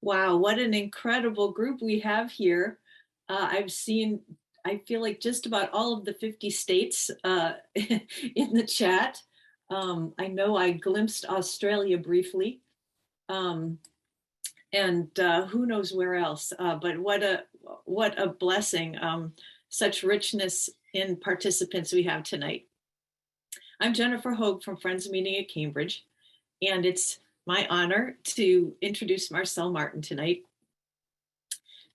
Wow, what an incredible group we have here. I feel like just about all of the 50 states in the chat. I know I glimpsed Australia briefly, um, and who knows where else. But what a blessing! Such richness in participants we have tonight. I'm Jennifer Hogue from Friends Meeting at Cambridge, and it's my honor to introduce Marcelle Martin tonight.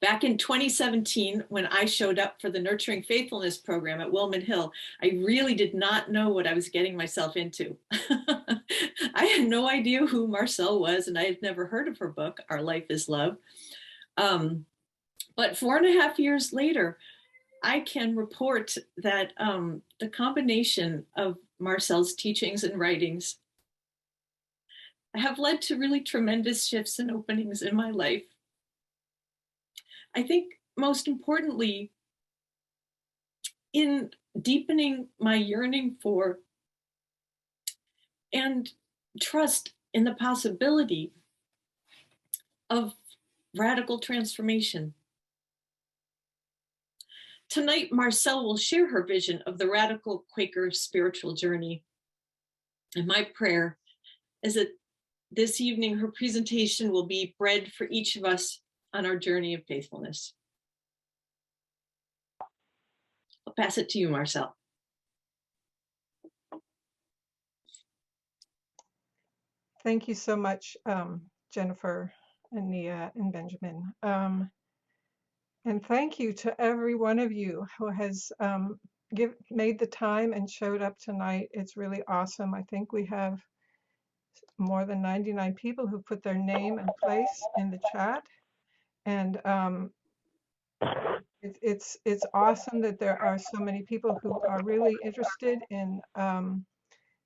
Back in 2017, when I showed up for the Nurturing Faithfulness program at Wilman Hill, I really did not know what I was getting myself into. I had no idea who Marcelle was, and I had never heard of her book, Our Life is Love. But 4.5 years later, I can report that the combination of Marcelle's teachings and writings have led to really tremendous shifts and openings in my life. I think most importantly, in deepening my yearning for and trust in the possibility of radical transformation. Tonight, Marcelle will share her vision of the Radical Quaker Spiritual Journey. And my prayer is that this evening her presentation will be bread for each of us on our journey of faithfulness. I'll pass it to you, Marcelle. Thank you so much, Jennifer and Nia and Benjamin. And thank you to every one of you who has made the time and showed up tonight. It's really awesome. I think we have more than 99 people who put their name and place in the chat. And it's awesome that there are so many people who are really interested in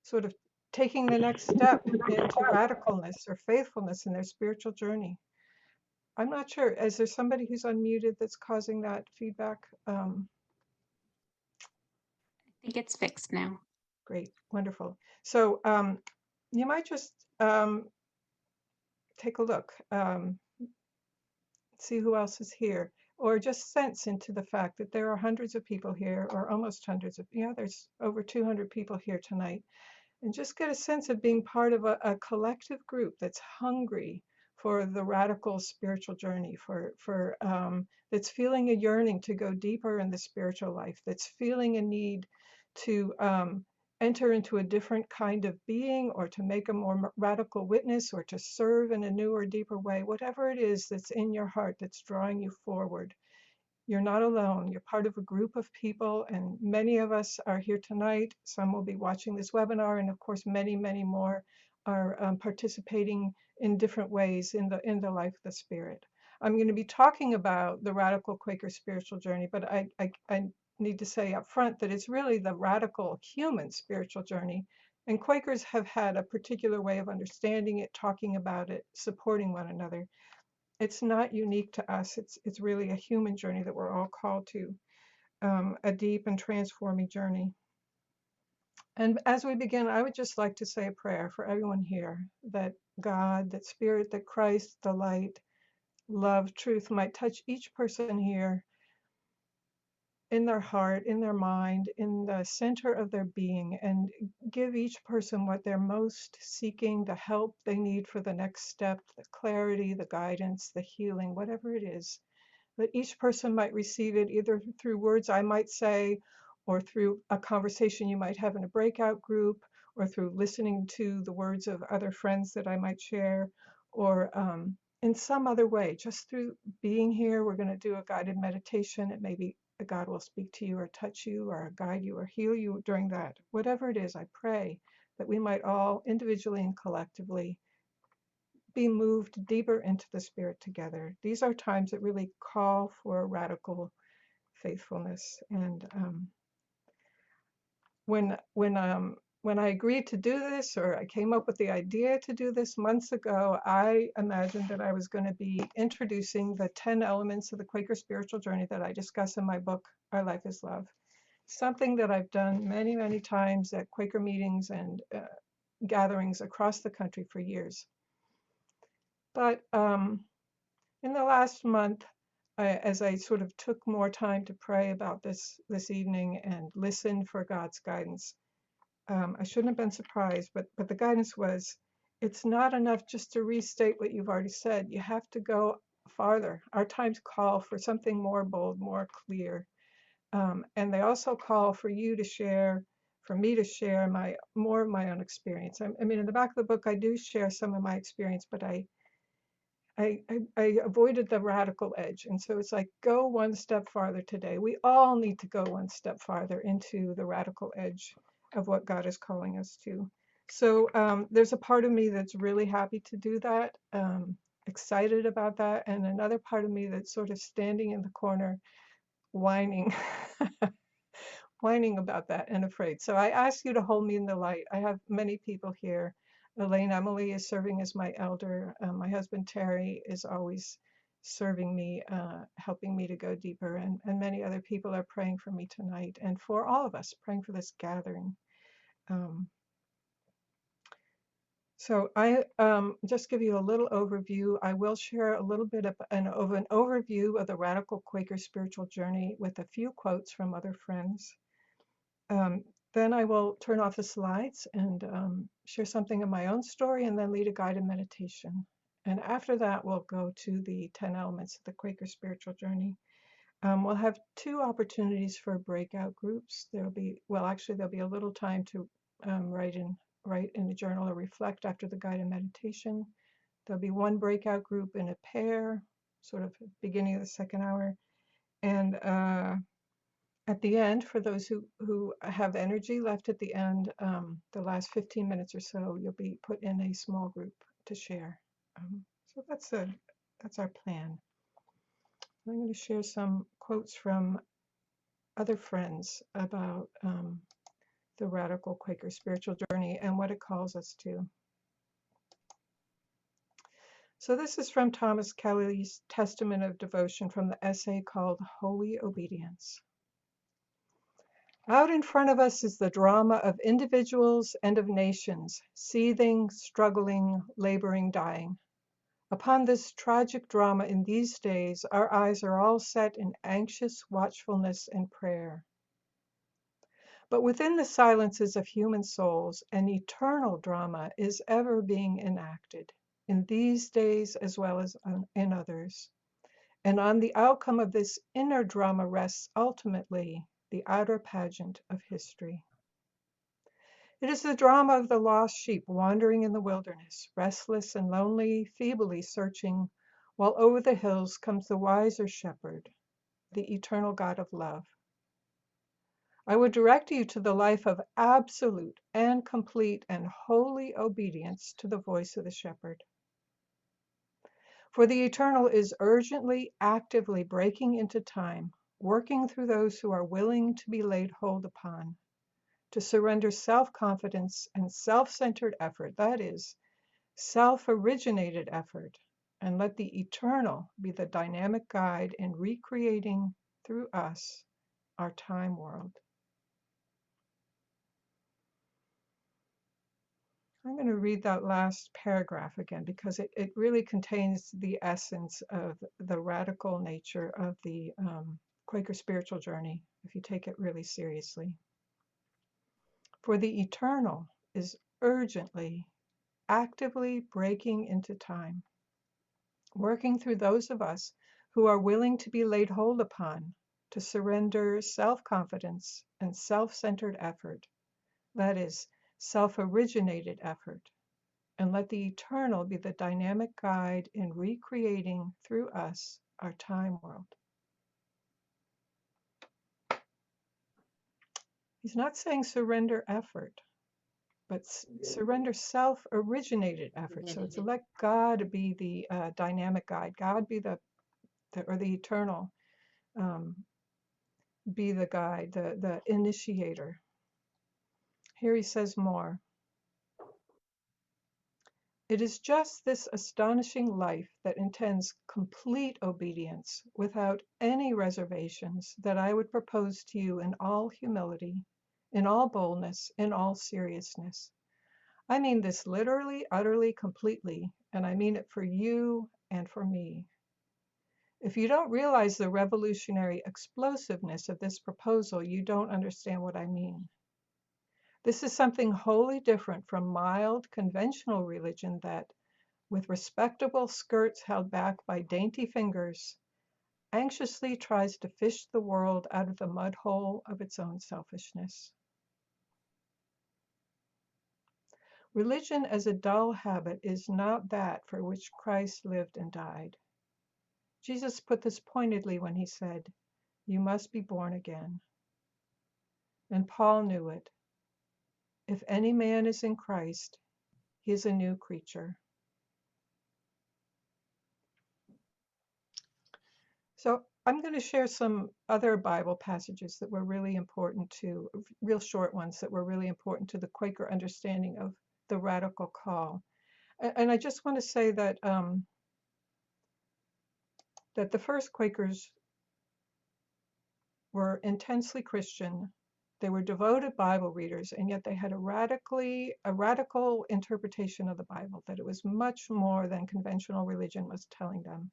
sort of taking the next step into radicalness or faithfulness in their spiritual journey. I'm not sure. Is there somebody who's unmuted that's causing that feedback? I think it's fixed now. Great, wonderful. So you might just take a look, see who else is here, or just sense into the fact that there are hundreds of people here, or almost hundreds of, there's over 200 people here tonight. And just get a sense of being part of a collective group that's hungry for the radical spiritual journey, that's feeling a yearning to go deeper in the spiritual life, that's feeling a need to enter into a different kind of being, or to make a more radical witness, or to serve in a newer, deeper way. Whatever it is that's in your heart that's drawing you forward, you're not alone. You're part of a group of people, and many of us are here tonight. Some will be watching this webinar, and of course, many, many more are participating in different ways in the life of the Spirit. I'm going to be talking about the Radical Quaker Spiritual Journey, but I need to say up front that it's really the radical human spiritual journey, and Quakers have had a particular way of understanding it, talking about it, supporting one another. It's not unique to us. It's really a human journey that we're all called to, a deep and transforming journey. And as we begin, I would just like to say a prayer for everyone here, that God, that Spirit, that Christ, the light, love, truth might touch each person here in their heart, in their mind, in the center of their being, and give each person what they're most seeking, the help they need for the next step, the clarity, the guidance, the healing, whatever it is. That each person might receive it either through words I might say, or through a conversation you might have in a breakout group, or through listening to the words of other friends that I might share, or in some other way, just through being here. We're going to do a guided meditation. It may be God will speak to you or touch you or guide you or heal you during that. Whatever it is, I pray that we might all individually and collectively be moved deeper into the Spirit together. These are times that really call for radical faithfulness. And when I agreed to do this, or I came up with the idea to do this months ago, I imagined that I was going to be introducing the 10 elements of the Quaker spiritual journey that I discuss in my book, Our Life is Love. Something that I've done many, many times at Quaker meetings and gatherings across the country for years. But In the last month, as I sort of took more time to pray about this evening and listen for God's guidance, I shouldn't have been surprised, but the guidance was, it's not enough just to restate what you've already said. You have to go farther. Our times call for something more bold, more clear. And they also call for you to share, for me to share more of my own experience. I mean, in the back of the book, I do share some of my experience, but I avoided the radical edge. And so it's like, go one step farther today. We all need to go one step farther into the radical edge of what God is calling us to. So there's a part of me that's really happy to do that, excited about that. And another part of me that's sort of standing in the corner, whining, whining about that and afraid. So I ask you to hold me in the light. I have many people here. Elaine Emily is serving as my elder. My husband Terry is always serving me, helping me to go deeper. And many other people are praying for me tonight and for all of us, praying for this gathering. So I just give you a little overview. I will share a little bit of an overview of the Radical Quaker Spiritual Journey with a few quotes from other friends. Then I will turn off the slides and share something of my own story and then lead a guided meditation. And after that, we'll go to the 10 elements of the Quaker Spiritual Journey. We'll have 2 opportunities for breakout groups. There'll be a little time to write in the journal or reflect after the guided meditation. There'll be 1 breakout group in a pair, sort of beginning of the second hour. And at the end, for those who have energy left at the end, the last 15 minutes or so, you'll be put in a small group to share. So that's our plan. I'm going to share some quotes from other friends about the Radical Quaker Spiritual Journey and what it calls us to. So this is from Thomas Kelly's Testament of Devotion from the essay called Holy Obedience. Out in front of us is the drama of individuals and of nations, seething, struggling, laboring, dying. Upon this tragic drama in these days, our eyes are all set in anxious watchfulness and prayer. But within the silences of human souls, an eternal drama is ever being enacted, in these days as well as in others. And on the outcome of this inner drama rests ultimately the outer pageant of history. It is the drama of the lost sheep wandering in the wilderness, restless and lonely, feebly searching, while over the hills comes the wiser shepherd, the eternal God of love. I would direct you to the life of absolute and complete and holy obedience to the voice of the shepherd. For the eternal is urgently, actively breaking into time, working through those who are willing to be laid hold upon, to surrender self-confidence and self-centered effort, that is, self-originated effort, and let the eternal be the dynamic guide in recreating through us our time world. I'm going to read that last paragraph again because it really contains the essence of the radical nature of the Quaker spiritual journey, if you take it really seriously. For the eternal is urgently, actively breaking into time, working through those of us who are willing to be laid hold upon, to surrender self-confidence and self-centered effort, that is, self-originated effort, and let the eternal be the dynamic guide in recreating through us our time world. He's not saying surrender effort, but surrender self-originated effort. So it's to let God be the dynamic guide, God be the eternal be the guide, the initiator. Here he says more. It is just this astonishing life that intends complete obedience without any reservations that I would propose to you in all humility, in all boldness, in all seriousness. I mean this literally, utterly, completely, and I mean it for you and for me. If you don't realize the revolutionary explosiveness of this proposal, you don't understand what I mean. This is something wholly different from mild, conventional religion that, with respectable skirts held back by dainty fingers, anxiously tries to fish the world out of the mud hole of its own selfishness. Religion as a dull habit is not that for which Christ lived and died. Jesus put this pointedly when he said, "You must be born again." And Paul knew it. If any man is in Christ, he is a new creature. So I'm going to share some other Bible passages that were really important to, real short ones that were really important to the Quaker understanding of the radical call. And I just want to say that that the first Quakers were intensely Christian. They were devoted Bible readers, and yet they had a radical interpretation of the Bible, that it was much more than conventional religion was telling them.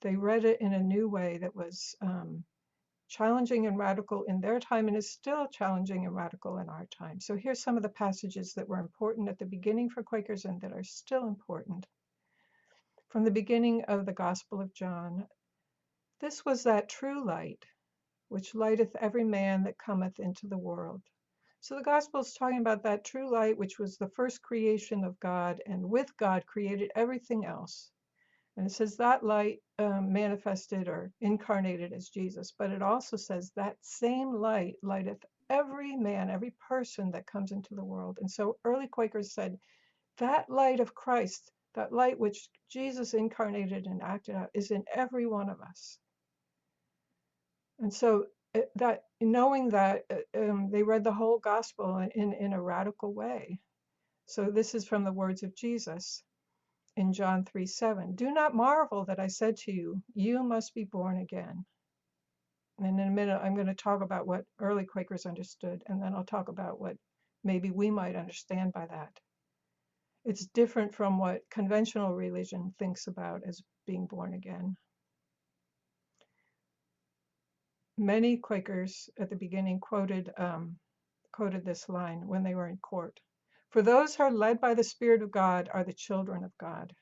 They read it in a new way that was challenging and radical in their time and is still challenging and radical in our time. So here's some of the passages that were important at the beginning for Quakers and that are still important. From the beginning of the Gospel of John, "This was that true light, which lighteth every man that cometh into the world." So the gospel is talking about that true light, which was the first creation of God, and with God created everything else. And it says that light manifested or incarnated as Jesus, but it also says that same light lighteth every man, every person that comes into the world. And so early Quakers said that light of Christ, that light which Jesus incarnated and acted out, is in every one of us. And so that knowing that, they read the whole gospel in a radical way. So this is from the words of Jesus in John 3:7. "Do not marvel that I said to you, you must be born again." And in a minute, I'm going to talk about what early Quakers understood, and then I'll talk about what maybe we might understand by that. It's different from what conventional religion thinks about as being born again. Many Quakers at the beginning quoted this line when they were in court. "For those who are led by the Spirit of God are the children of God."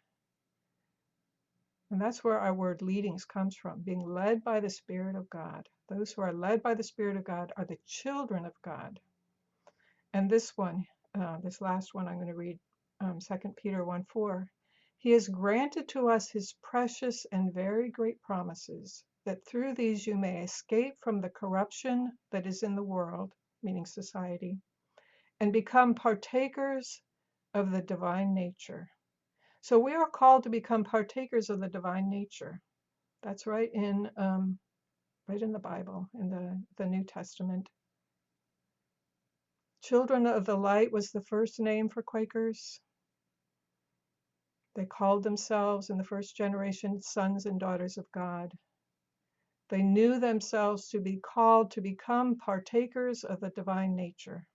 And that's where our word leadings comes from, being led by the Spirit of God. Those who are led by the Spirit of God are the children of God. And this one, this last one, I'm going to read 2 Peter 1:4. "He has granted to us his precious and very great promises, that through these you may escape from the corruption that is in the world," meaning society, "and become partakers of the divine nature." So we are called to become partakers of the divine nature. That's right in the Bible, in the New Testament. Children of the Light was the first name for Quakers. They called themselves in the first generation sons and daughters of God. They knew themselves to be called to become partakers of the divine nature.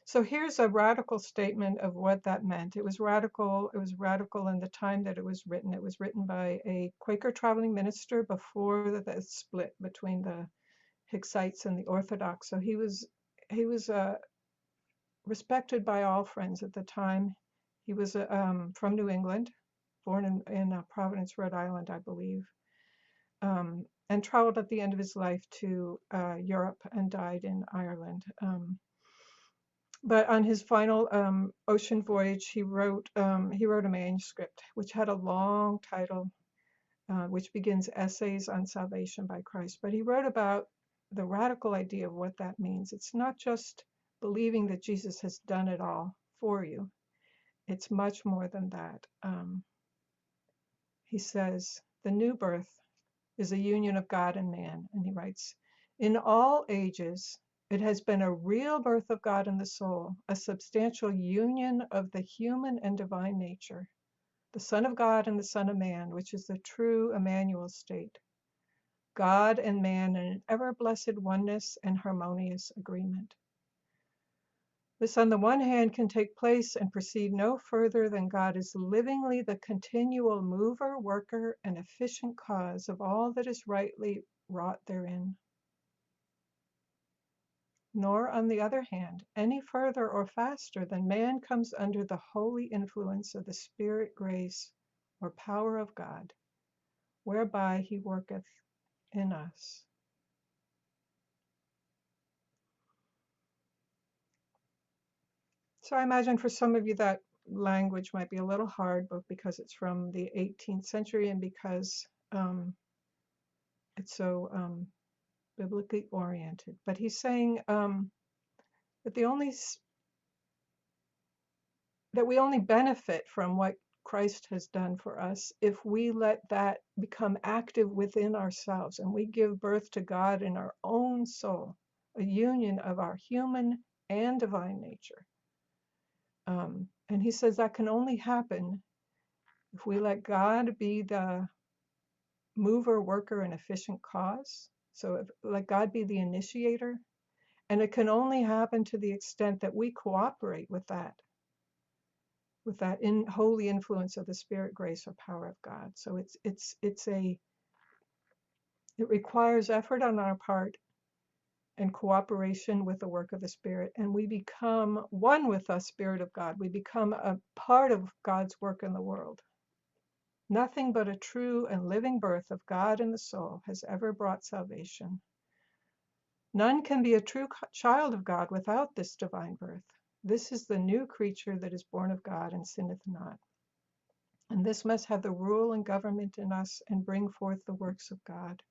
So here's a radical statement of what that meant. It was radical. It was radical in the time that it was written. It was written by a Quaker traveling minister before the split between the Hicksites and the Orthodox. So he was respected by all friends at the time. He was from New England, born in Providence, Rhode Island, I believe, and traveled at the end of his life to Europe and died in Ireland. But on his final ocean voyage, he wrote a manuscript which had a long title, which begins "Essays on Salvation by Christ." But he wrote about the radical idea of what that means. It's not just believing that Jesus has done it all for you. It's much more than that. He says, "The new birth is a union of God and man." And he writes, "In all ages, it has been a real birth of God in the soul, a substantial union of the human and divine nature, the Son of God and the Son of Man, which is the true Emmanuel state, God and man in an ever blessed oneness and harmonious agreement." This, on the one hand, can take place and proceed no further than God is livingly the continual mover, worker, and efficient cause of all that is rightly wrought therein. Nor, on the other hand, any further or faster than man comes under the holy influence of the Spirit grace or power of God, whereby he worketh in us. So I imagine for some of you that language might be a little hard, both because it's from the 18th century and because it's so biblically oriented. But he's saying that that we only benefit from what Christ has done for us if we let that become active within ourselves and we give birth to God in our own soul, a union of our human and divine nature. And he says that can only happen if we let God be the mover, worker, and efficient cause. So let God be the initiator. And it can only happen to the extent that we cooperate with that holy influence of the Spirit, grace, or power of God. So it requires effort on our part and cooperation with the work of the Spirit, and we become one with the Spirit of God. We become a part of God's work in the world. Nothing but a true and living birth of God in the soul has ever brought salvation. None can be a true child of God without this divine birth. This is the new creature that is born of God and sinneth not. And this must have the rule and government in us and bring forth the works of God.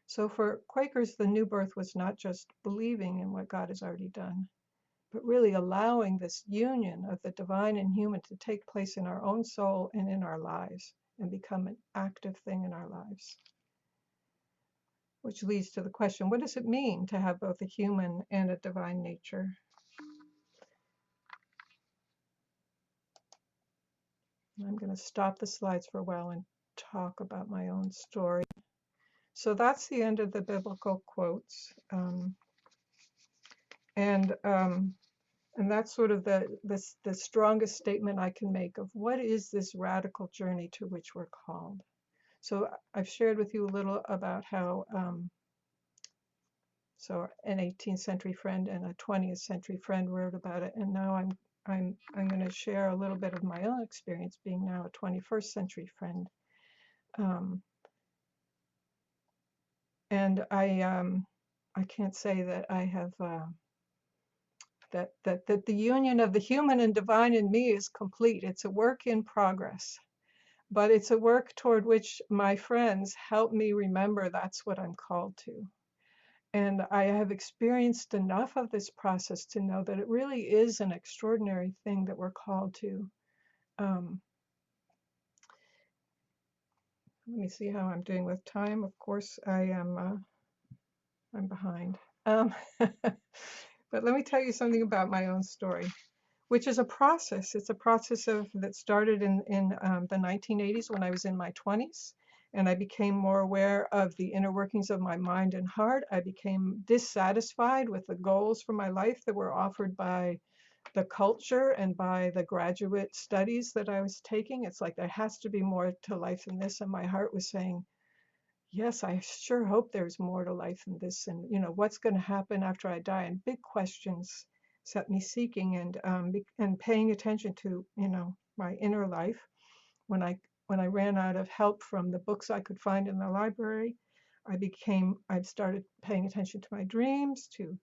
So for Quakers, the new birth was not just believing in what God has already done, but really allowing this union of the divine and human to take place in our own soul and in our lives and become an active thing in our lives. Which leads to the question, what does it mean to have both a human and a divine nature? I'm going to stop the slides for a while and talk about my own story. So that's the end of the biblical quotes. And that's sort of the strongest statement I can make of what is this radical journey to which we're called. So I've shared with you a little about how so an 18th century friend and a 20th century friend wrote about it, and now I'm going to share a little bit of my own experience being now a 21st century friend. And I can't say that I have that the union of the human and divine in me is complete. It's a work in progress, but it's a work toward which my friends help me remember that's what I'm called to. And I have experienced enough of this process to know that it really is an extraordinary thing that we're called to. Let me see how I'm doing with time. Of course, I'm behind. But let me tell you something about my own story, which is a process. It's a process that started in the 1980s when I was in my 20s, and I became more aware of the inner workings of my mind and heart. I became dissatisfied with the goals for my life that were offered by the culture and by the graduate studies that I was taking. It's like there has to be more to life than this, and my heart was saying, yes, I sure hope there's more to life than this, and what's going to happen after I die, and big questions set me seeking and paying attention to my inner life. When I ran out of help from the books I could find in the library, I started paying attention to my dreams, to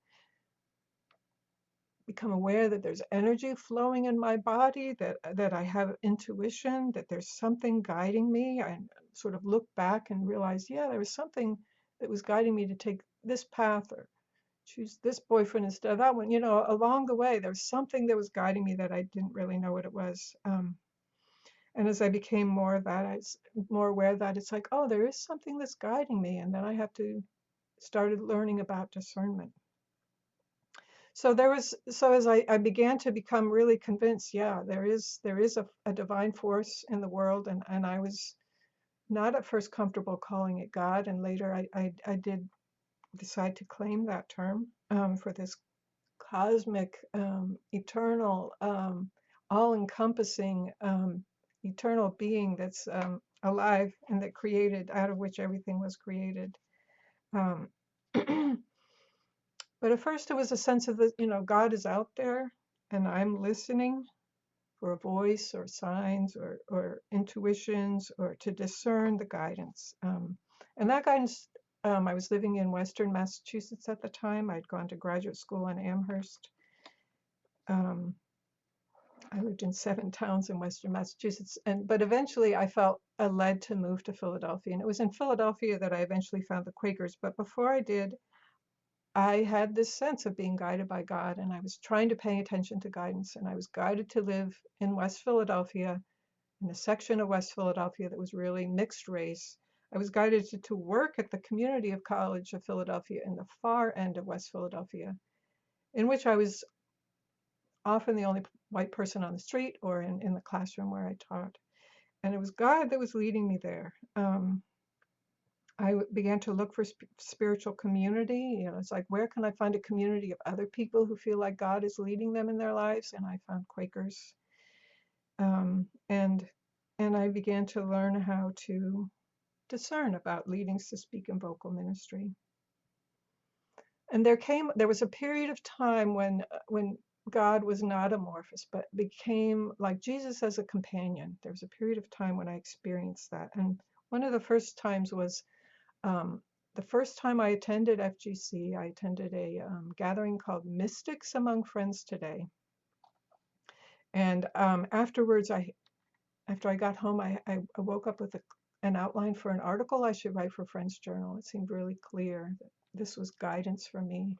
become aware that there's energy flowing in my body, that I have intuition, that there's something guiding me. I sort of look back and realize, yeah, there was something that was guiding me to take this path or choose this boyfriend instead of that one. Along the way, there was something that was guiding me that I didn't really know what it was. And as I became more aware of that, it's like, oh, there is something that's guiding me. And then I have to started learning about discernment. So as I began to become really convinced, yeah, there is a divine force in the world, and I was not at first comfortable calling it God, and later I did decide to claim that term for this cosmic, eternal, all-encompassing, eternal being that's alive and that created, out of which everything was created. Um, but at first it was a sense of that, God is out there and I'm listening for a voice or signs or intuitions or to discern the guidance. And that guidance, I was living in Western Massachusetts at the time. I'd gone to graduate school in Amherst. Um, I lived in 7 towns in Western Massachusetts, but eventually I felt led to move to Philadelphia. And it was in Philadelphia that I eventually found the Quakers. But before I did, I had this sense of being guided by God, and I was trying to pay attention to guidance. And I was guided to live in West Philadelphia, in a section of West Philadelphia that was really mixed race. I was guided to work at the Community of College of Philadelphia in the far end of West Philadelphia, in which I was often the only white person on the street or in the classroom where I taught. And it was God that was leading me there. I began to look for spiritual community. It's like, where can I find a community of other people who feel like God is leading them in their lives? And I found Quakers. And I began to learn how to discern about leadings to speak in vocal ministry. And there was a period of time when God was not amorphous, but became like Jesus as a companion. There was a period of time when I experienced that. And one of the first times was the first time I attended FGC. I attended a gathering called Mystics Among Friends Today. And afterwards, after I got home, I woke up with an outline for an article I should write for Friends Journal. It seemed really clear that this was guidance for me.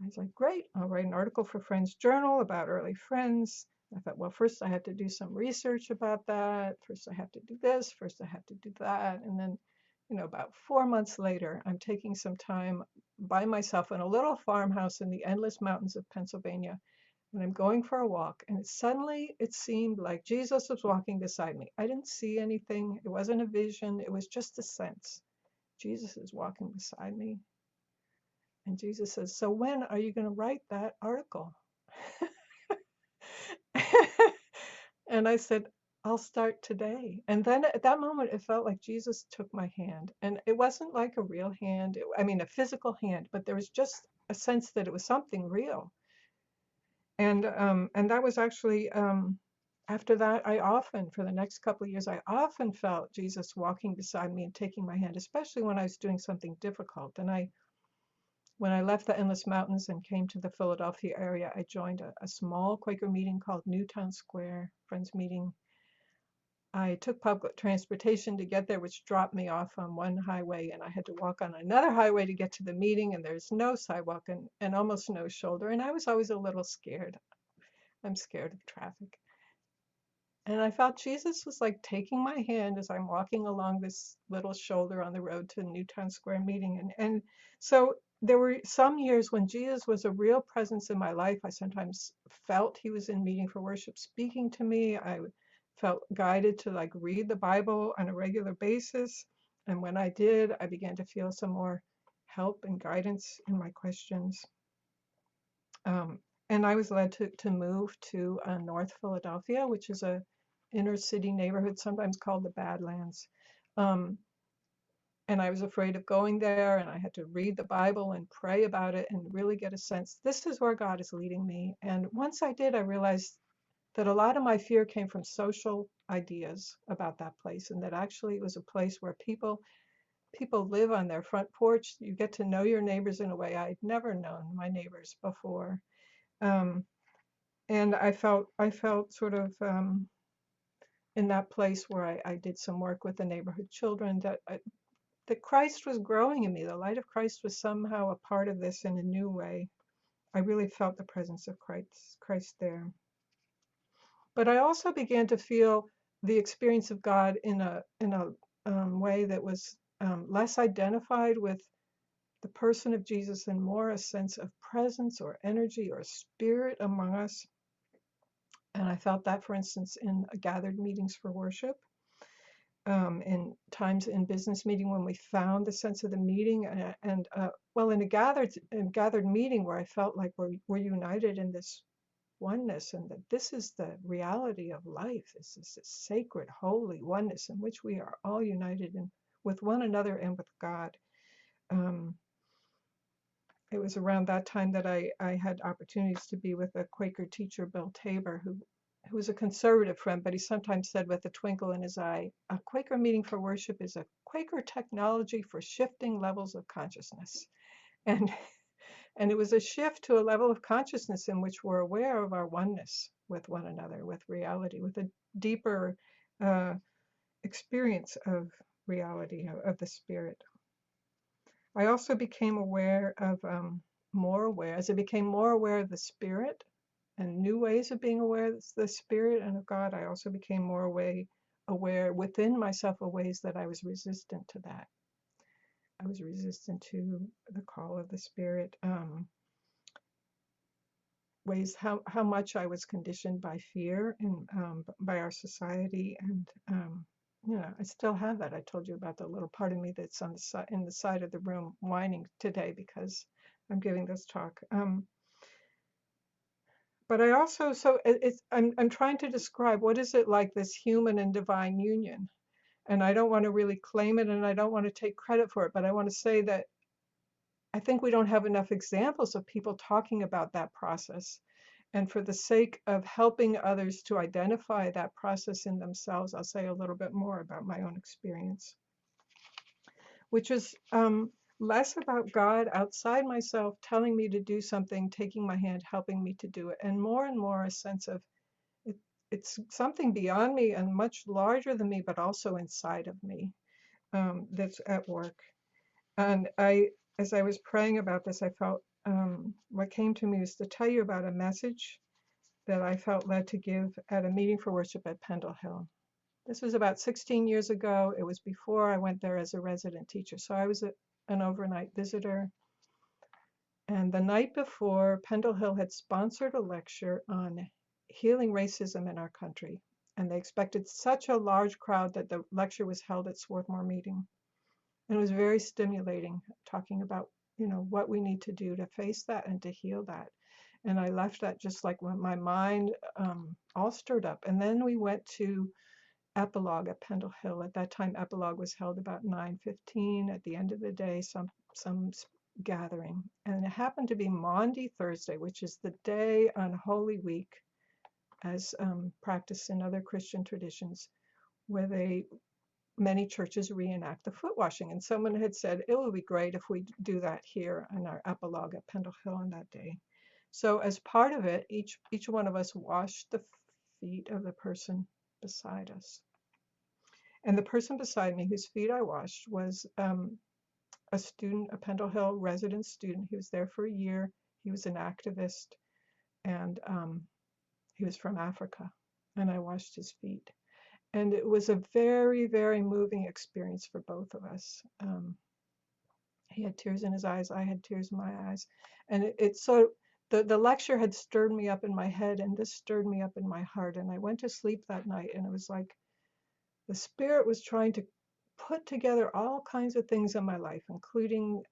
I was like, great, I'll write an article for Friends Journal about early friends. I thought, well, first I have to do some research about that. First I have to do this. First I have to do that. And then, about 4 months later, I'm taking some time by myself in a little farmhouse in the endless mountains of Pennsylvania. And I'm going for a walk. And suddenly it seemed like Jesus was walking beside me. I didn't see anything. It wasn't a vision. It was just a sense. Jesus is walking beside me. And Jesus says, so when are you going to write that article? And I said, I'll start today. And then at that moment, it felt like Jesus took my hand. And it wasn't like a real hand, a physical hand, but there was just a sense that it was something real. And that was actually, after that, for the next couple of years, I often felt Jesus walking beside me and taking my hand, especially when I was doing something difficult. And when I left the Endless Mountains and came to the Philadelphia area, I joined a small Quaker meeting called Newtown Square, Friends Meeting. I took public transportation to get there, which dropped me off on one highway, and I had to walk on another highway to get to the meeting, and there's no sidewalk and almost no shoulder. And I was always a little scared. I'm scared of traffic. And I felt Jesus was like taking my hand as I'm walking along this little shoulder on the road to Newtown Square meeting. And so there were some years when Jesus was a real presence in my life. I sometimes felt he was in meeting for worship speaking to me. I felt guided to like read the Bible on a regular basis. And when I did, I began to feel some more help and guidance in my questions. And I was led to move to North Philadelphia, which is a inner city neighborhood, sometimes called the Badlands. And I was afraid of going there, and I had to read the Bible and pray about it and really get a sense, this is where God is leading me. And once I did, I realized that a lot of my fear came from social ideas about that place, and that actually it was a place where people live on their front porch. You get to know your neighbors in a way I'd never known my neighbors before. And I felt sort of in that place where I did some work with the neighborhood children that Christ was growing in me. The light of Christ was somehow a part of this in a new way. I really felt the presence of Christ there. But I also began to feel the experience of God in a way that was less identified with the person of Jesus and more a sense of presence or energy or spirit among us. And I felt that, for instance, in gathered meetings for worship. in times in business meeting when we found the sense of the meeting, and well, in a gathered meeting where I felt like we're united in this oneness, and that this is the reality of life. This is a sacred, holy oneness in which we are all united in with one another and with God. Um, it was around that time that I had opportunities to be with a Quaker teacher, Bill Tabor, who was a conservative friend, but he sometimes said with a twinkle in his eye, a Quaker meeting for worship is a Quaker technology for shifting levels of consciousness. And and it was a shift to a level of consciousness in which we're aware of our oneness with one another, with reality, with a deeper experience of reality, of the spirit. I also became aware of, more aware, as I became more aware of the spirit and new ways of being aware of the spirit and of God, I also became more aware within myself of ways that I was resistant to that. I was resistant to the call of the spirit, ways how much I was conditioned by fear and by our society, and I still have that. I told you about the little part of me that's on the side in the side of the room whining today because I'm giving this talk. But I also I'm trying to describe what is it like, this human and divine union, and I don't want to really claim it, and I don't want to take credit for it, but I want to say that I think we don't have enough examples of people talking about that process. And for the sake of helping others to identify that process in themselves, I'll say a little bit more about my own experience, which is less about God outside myself telling me to do something, taking my hand, helping me to do it, and more a sense of it, it's something beyond me and much larger than me, but also inside of me, that's at work. And as I was praying about this, I felt what came to me was to tell you about a message that I felt led to give at a meeting for worship at Pendle Hill. This was about 16 years ago. It was before I went there as a resident teacher. So I was an overnight visitor. And the night before, Pendle Hill had sponsored a lecture on healing racism in our country. And they expected such a large crowd that the lecture was held at Swarthmore Meeting. And it was very stimulating, talking about, what we need to do to face that and to heal that. And I left that just like my mind all stirred up. And then we went to Epilogue at Pendle Hill. At that time, Epilogue was held about 9:15 at the end of the day, some gathering. And it happened to be Maundy Thursday, which is the day on Holy Week, as practiced in other Christian traditions, where many churches reenact the foot washing. And someone had said, it would be great if we do that here in our Epilogue at Pendle Hill on that day. So as part of it, each one of us washed the feet of the person beside us. And the person beside me whose feet I washed was a student, a Pendle Hill resident student. He was there for a year. He was an activist, and he was from Africa. And I washed his feet. And it was a very, very moving experience for both of us. He had tears in his eyes. I had tears in my eyes. And the lecture had stirred me up in my head, and this stirred me up in my heart. And I went to sleep that night, and it was like the Spirit was trying to put together all kinds of things in my life, including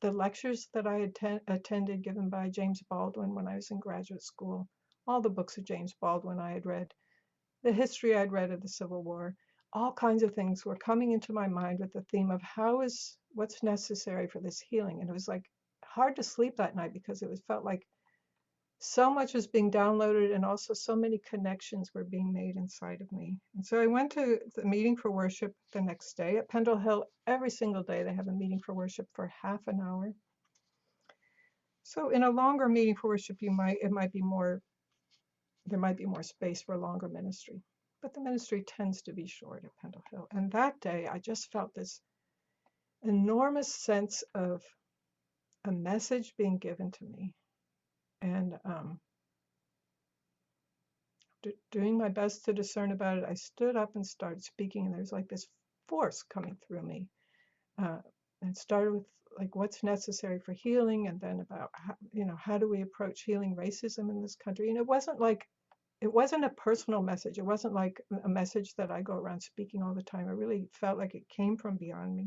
the lectures that I attended given by James Baldwin when I was in graduate school, all the books of James Baldwin I had read, the history I'd read of the Civil War. All kinds of things were coming into my mind with the theme of what's necessary for this healing. And it was like hard to sleep that night because felt like so much was being downloaded, and also so many connections were being made inside of me. And so I went to the meeting for worship the next day at Pendle Hill. Every single day they have a meeting for worship for half an hour. So in a longer meeting for worship, there might be more space for longer ministry. But the ministry tends to be short at Pendle Hill. And that day I just felt this enormous sense of a message being given to me. And doing my best to discern about it, I stood up and started speaking, and there's like this force coming through me. And started with like what's necessary for healing, and then about how do we approach healing racism in this country. And it wasn't like it wasn't a personal message. It wasn't like a message that I go around speaking all the time. It really felt like it came from beyond me.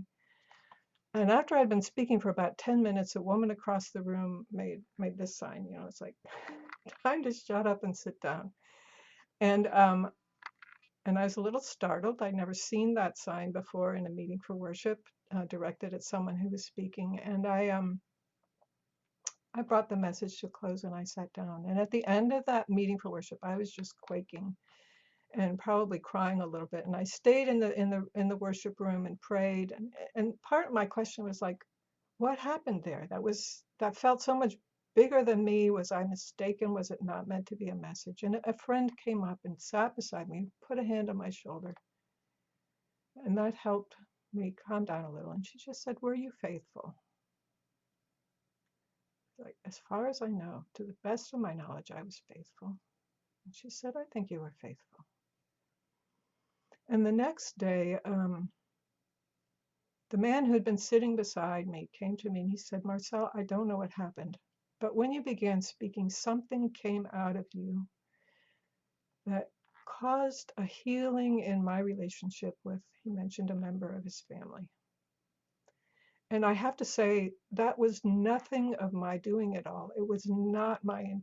And after I'd been speaking for about 10 minutes, a woman across the room made this sign, it's like, time to shut up and sit down. And I was a little startled. I'd never seen that sign before in a meeting for worship, directed at someone who was speaking. And I brought the message to a close and I sat down. And at the end of that meeting for worship, I was just quaking and probably crying a little bit. And I stayed in the worship room and prayed. And part of my question was like, what happened there? That felt so much bigger than me. Was I mistaken? Was it not meant to be a message? And a friend came up and sat beside me, put a hand on my shoulder, and that helped me calm down a little. And she just said, "Were you faithful?" Like, as far as I know, to the best of my knowledge, I was faithful. And she said, "I think you were faithful." And the next day, the man who had been sitting beside me came to me and he said, "Marcelle, I don't know what happened, but when you began speaking, something came out of you that caused a healing in my relationship with," he mentioned a member of his family. And I have to say, that was nothing of my doing at all. It was not my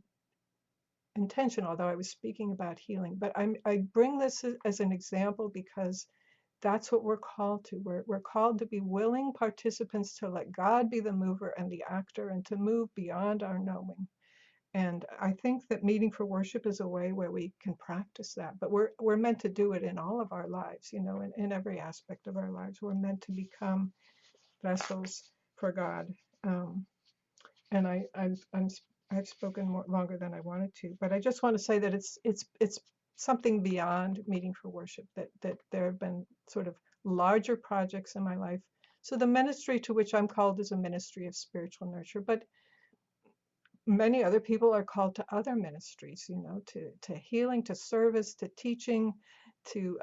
intention, although I was speaking about healing. But I bring this as an example because that's what we're called to. We're called to be willing participants, to let God be the mover and the actor, and to move beyond our knowing. And I think that meeting for worship is a way where we can practice that. But we're meant to do it in all of our lives, in every aspect of our lives. We're meant to become vessels for God. And I've spoken longer than I wanted to, but I just want to say that it's something beyond meeting for worship. That there have been sort of larger projects in my life. So the ministry to which I'm called is a ministry of spiritual nurture, but many other people are called to other ministries, to healing, to service, to teaching, to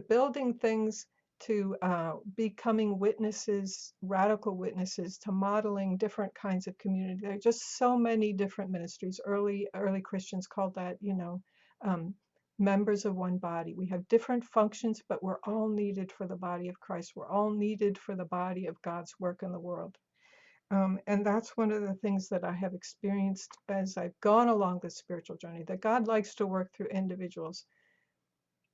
building things, to becoming witnesses, radical witnesses, to modeling different kinds of community. There are just so many different ministries. Early Christians called that, members of one body. We have different functions, but we're all needed for the body of Christ. We're all needed for the body of God's work in the world. And that's one of the things that I have experienced as I've gone along this spiritual journey, that God likes to work through individuals.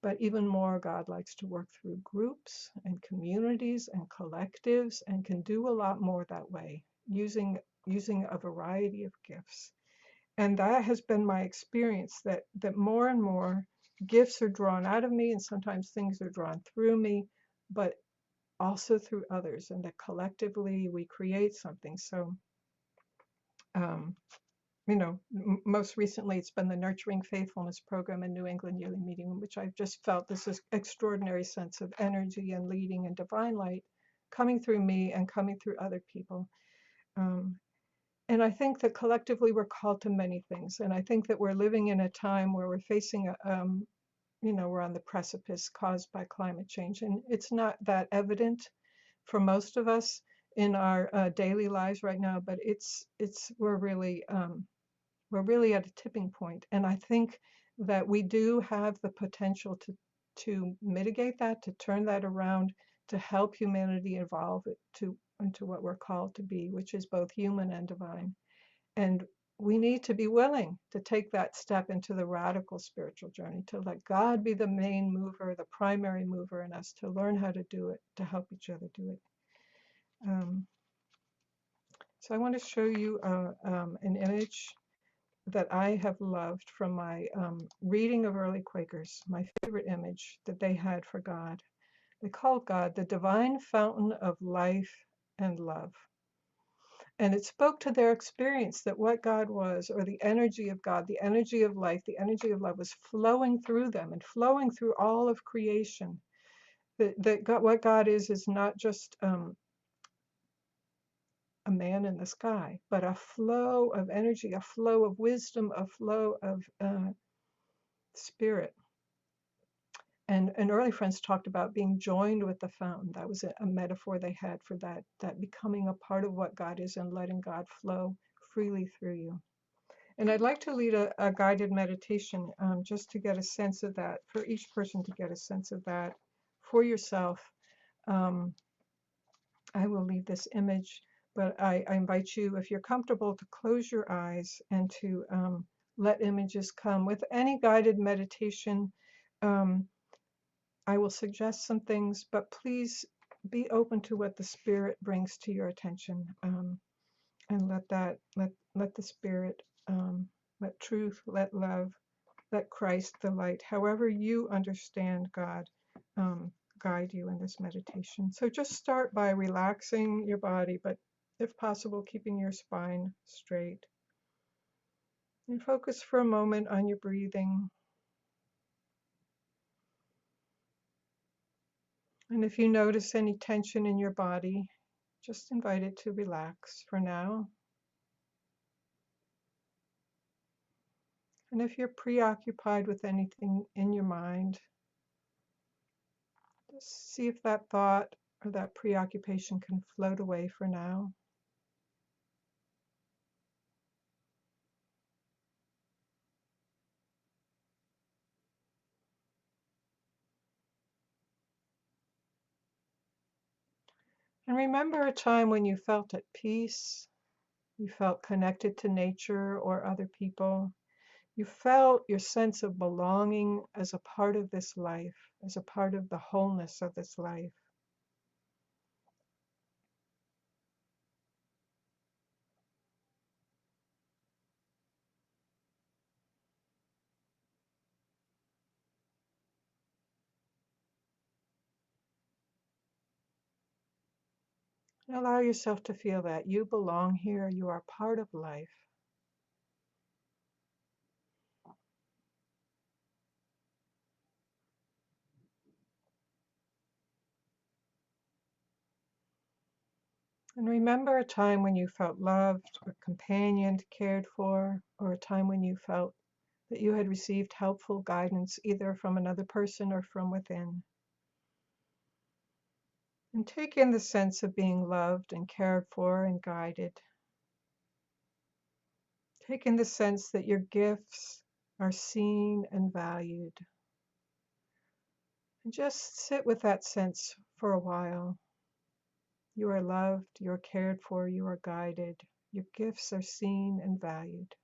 But even more, God likes to work through groups and communities and collectives, and can do a lot more that way, using a variety of gifts. And that has been my experience, that more and more gifts are drawn out of me, and sometimes things are drawn through me, but also through others, and that collectively we create something. So most recently, it's been the Nurturing Faithfulness program in New England Yearly Meeting, in which I've just felt this extraordinary sense of energy and leading and divine light coming through me and coming through other people. And I think that collectively we're called to many things. And I think that we're living in a time where we're facing, we're on the precipice caused by climate change. And it's not that evident for most of us in our daily lives right now, but we're really at a tipping point. And I think that we do have the potential to mitigate that, to turn that around, to help humanity evolve into what we're called to be, which is both human and divine. And we need to be willing to take that step into the radical spiritual journey, to let God be the main mover, the primary mover in us, to learn how to do it, to help each other do it. So I want to show you an image that I have loved from my reading of early Quakers, my favorite image that they had for God. They called God the divine fountain of life and love. And it spoke to their experience that what God was, or the energy of God, the energy of life, the energy of love, was flowing through them and flowing through all of creation. That God, what God is not just a man in the sky, but a flow of energy, a flow of wisdom, a flow of spirit. And early friends talked about being joined with the fountain. That was a metaphor they had for that becoming a part of what God is and letting God flow freely through you. And I'd like to lead a guided meditation just to get a sense of that, for each person to get a sense of that for yourself. Um, I will leave this image, but I invite you, if you're comfortable, to close your eyes and to let images come. With any guided meditation, um, I will suggest some things, but please be open to what the Spirit brings to your attention, and let the Spirit, let truth, let love, let Christ, the light, however you understand God, um, guide you in this meditation. So just start by relaxing your body, but if possible, keeping your spine straight. And focus for a moment on your breathing. And if you notice any tension in your body, just invite it to relax for now. And if you're preoccupied with anything in your mind, just see if that thought or that preoccupation can float away for now. And remember a time when you felt at peace, you felt connected to nature or other people. You felt your sense of belonging as a part of this life, as a part of the wholeness of this life. And allow yourself to feel that you belong here, you are part of life. And remember a time when you felt loved or companioned, cared for, or a time when you felt that you had received helpful guidance either from another person or from within. And take in the sense of being loved and cared for and guided. Take in the sense that your gifts are seen and valued. And just sit with that sense for a while. You are loved, you are cared for, you are guided. Your gifts are seen and valued.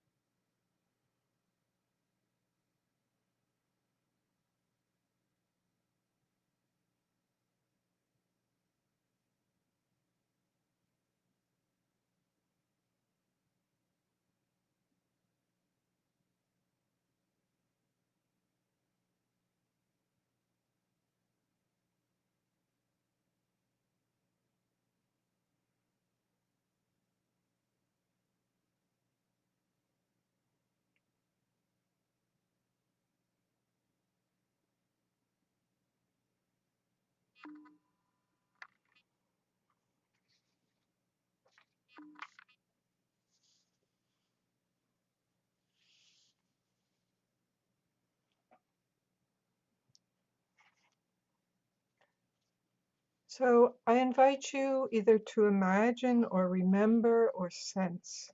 So I invite you either to imagine or remember or sense.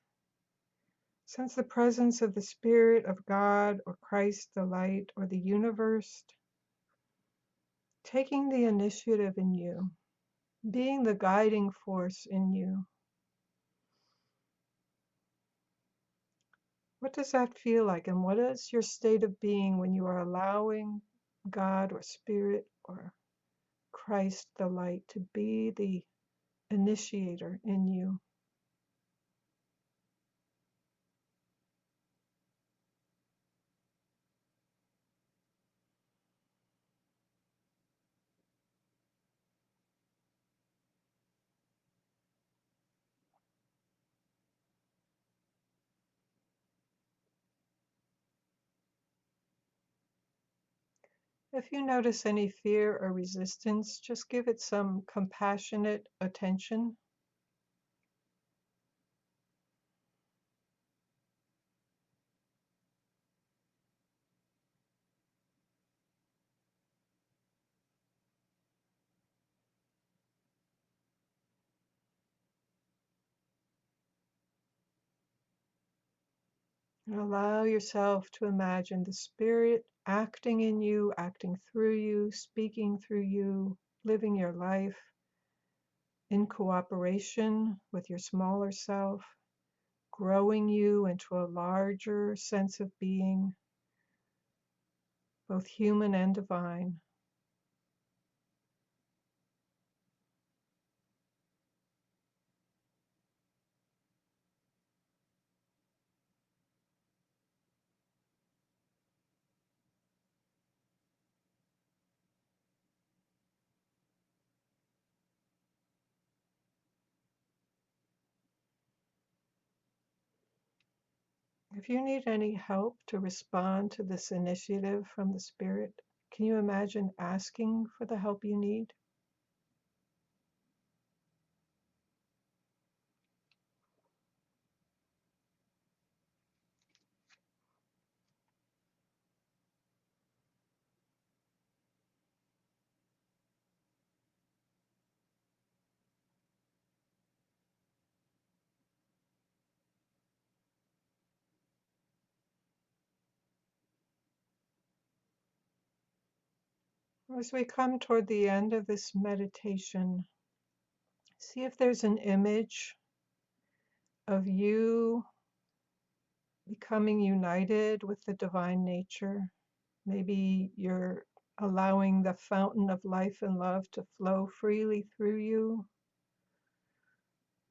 Sense the presence of the Spirit of God or Christ, the light, or the universe, taking the initiative in you, being the guiding force in you. What does that feel like? And what is your state of being when you are allowing God or Spirit or Christ, the light, to be the initiator in you? If you notice any fear or resistance, just give it some compassionate attention. And allow yourself to imagine the Spirit acting in you, acting through you, speaking through you, living your life in cooperation with your smaller self, growing you into a larger sense of being, both human and divine. If you need any help to respond to this initiative from the Spirit, can you imagine asking for the help you need? As we come toward the end of this meditation, see if there's an image of you becoming united with the divine nature. Maybe you're allowing the fountain of life and love to flow freely through you.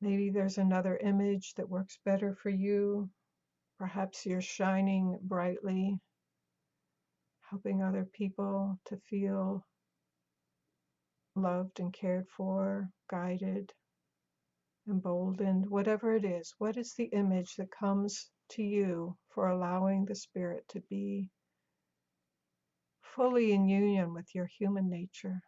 Maybe there's another image that works better for you. Perhaps you're shining brightly, helping other people to feel loved and cared for, guided, emboldened, whatever it is. What is the image that comes to you for allowing the Spirit to be fully in union with your human nature?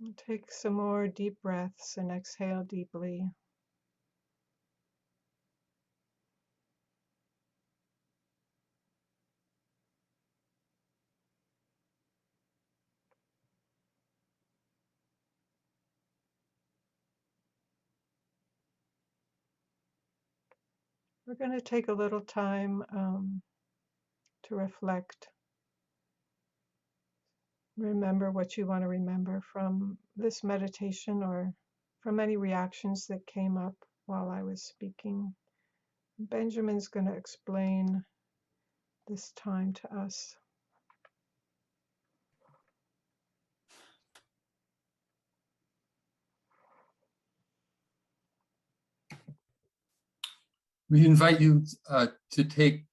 And take some more deep breaths and exhale deeply. We're going to take a little time to reflect. Remember what you want to remember from this meditation or from any reactions that came up while I was speaking. Benjamin's going to explain this time to us. We invite you to take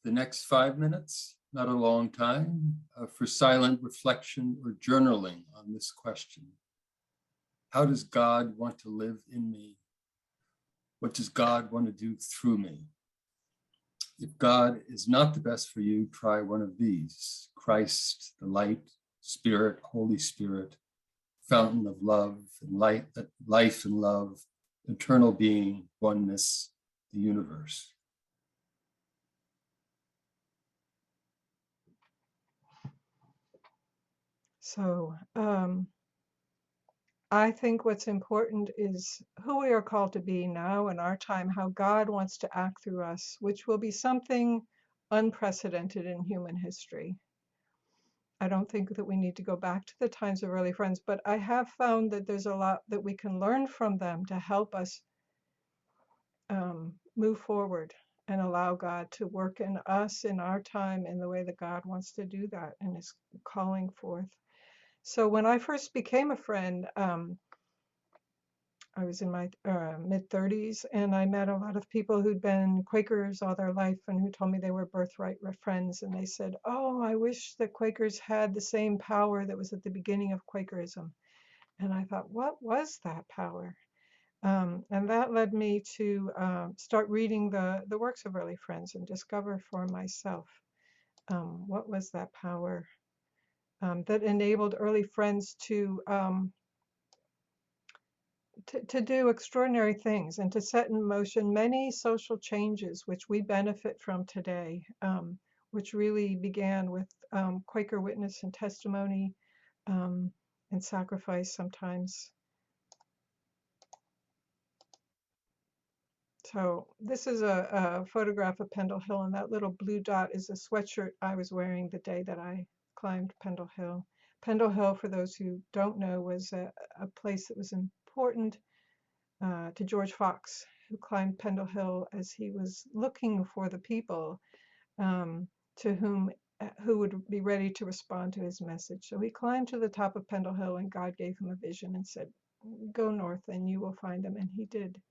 the next 5 minutes, not a long time, for silent reflection or journaling on this question. How does God want to live in me? What does God want to do through me? If God is not the best for you, try one of these: Christ, the light, Spirit, Holy Spirit, fountain of love and light, life and love, eternal being, oneness, the universe. So I think what's important is who we are called to be now in our time, how God wants to act through us, which will be something unprecedented in human history. I don't think that we need to go back to the times of early friends, but I have found that there's a lot that we can learn from them to help us move forward and allow God to work in us in our time in the way that God wants to do that and is calling forth. So when I first became a friend, I was in my mid 30s, and I met a lot of people who'd been Quakers all their life and who told me they were birthright friends. And they said, "Oh, I wish that Quakers had the same power that was at the beginning of Quakerism." And I thought, what was that power? And that led me to start reading the works of early friends and discover for myself what was that power that enabled early friends to do extraordinary things and to set in motion many social changes which we benefit from today, which really began with Quaker witness and testimony and sacrifice sometimes. So this is a photograph of Pendle Hill, and that little blue dot is a sweatshirt I was wearing the day that I climbed Pendle Hill. Pendle Hill, for those who don't know, was a place that was important to George Fox, who climbed Pendle Hill as he was looking for the people to whom who would be ready to respond to his message. So he climbed to the top of Pendle Hill, and God gave him a vision and said, "Go north, and you will find them." And he did.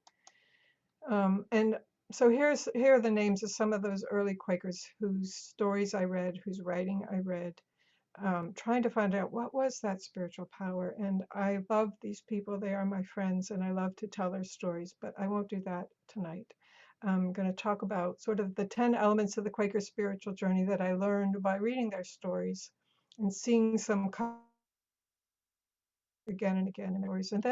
And so here are the names of some of those early Quakers whose stories I read, whose writing I read, trying to find out what was that spiritual power. And I love these people. They are my friends, and I love to tell their stories, but I won't do that tonight. I'm going to talk about sort of the 10 elements of the Quaker spiritual journey that I learned by reading their stories and seeing some again and again in their stories, and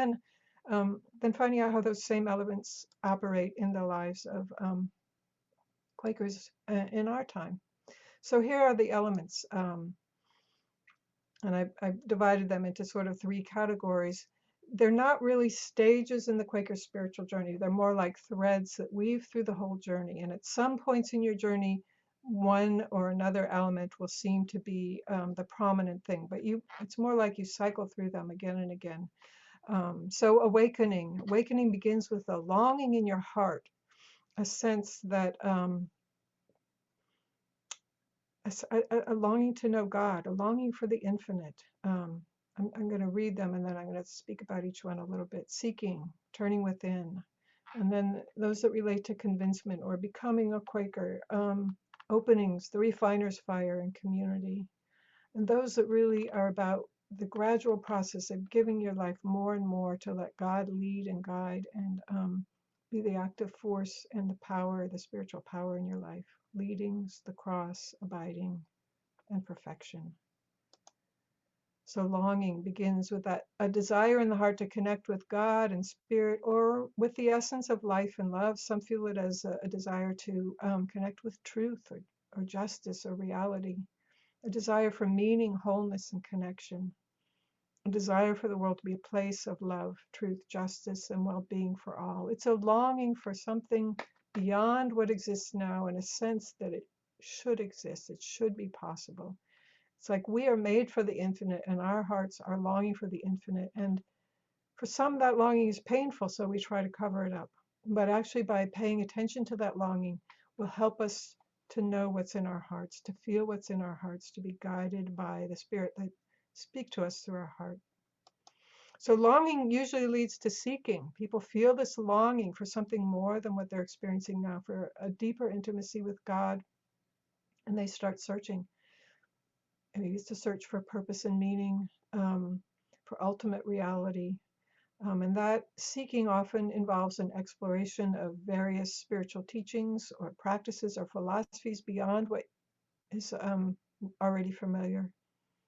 then finding out how those same elements operate in the lives of Quakers in our time. So here are the elements. And I've divided them into sort of 3 categories. They're not really stages in the Quaker spiritual journey. They're more like threads that weave through the whole journey. And at some points in your journey, one or another element will seem to be the prominent thing, but it's more like you cycle through them again and again. So awakening begins with a longing in your heart, a sense that a longing to know God, a longing for the infinite. I'm going to read them, and then I'm going to speak about each one a little bit. Seeking, turning within, and then those that relate to convincement or becoming a Quaker. Openings, the refiner's fire, and community. And those that really are about the gradual process of giving your life more and more to let God lead and guide and be the active force and the power, the spiritual power in your life. Leadings, the cross, abiding, and perfection. So longing begins with a desire in the heart to connect with God and spirit, or with the essence of life and love. Some feel it as a desire to connect with truth or justice or reality. A desire for meaning, wholeness, and connection. A desire for the world to be a place of love, truth, justice, and well-being for all. It's a longing for something beyond what exists now, in a sense that it should exist. It should be possible. It's like we are made for the infinite, and our hearts are longing for the infinite. And for some, that longing is painful, so we try to cover it up. But actually, by paying attention to that longing, will help us to know what's in our hearts, to feel what's in our hearts, to be guided by the Spirit that speak to us through our heart. So longing usually leads to seeking. People feel this longing for something more than what they're experiencing now, for a deeper intimacy with God, and they start searching. And they used to search for purpose and meaning, for ultimate reality. And that seeking often involves an exploration of various spiritual teachings or practices or philosophies beyond what is already familiar.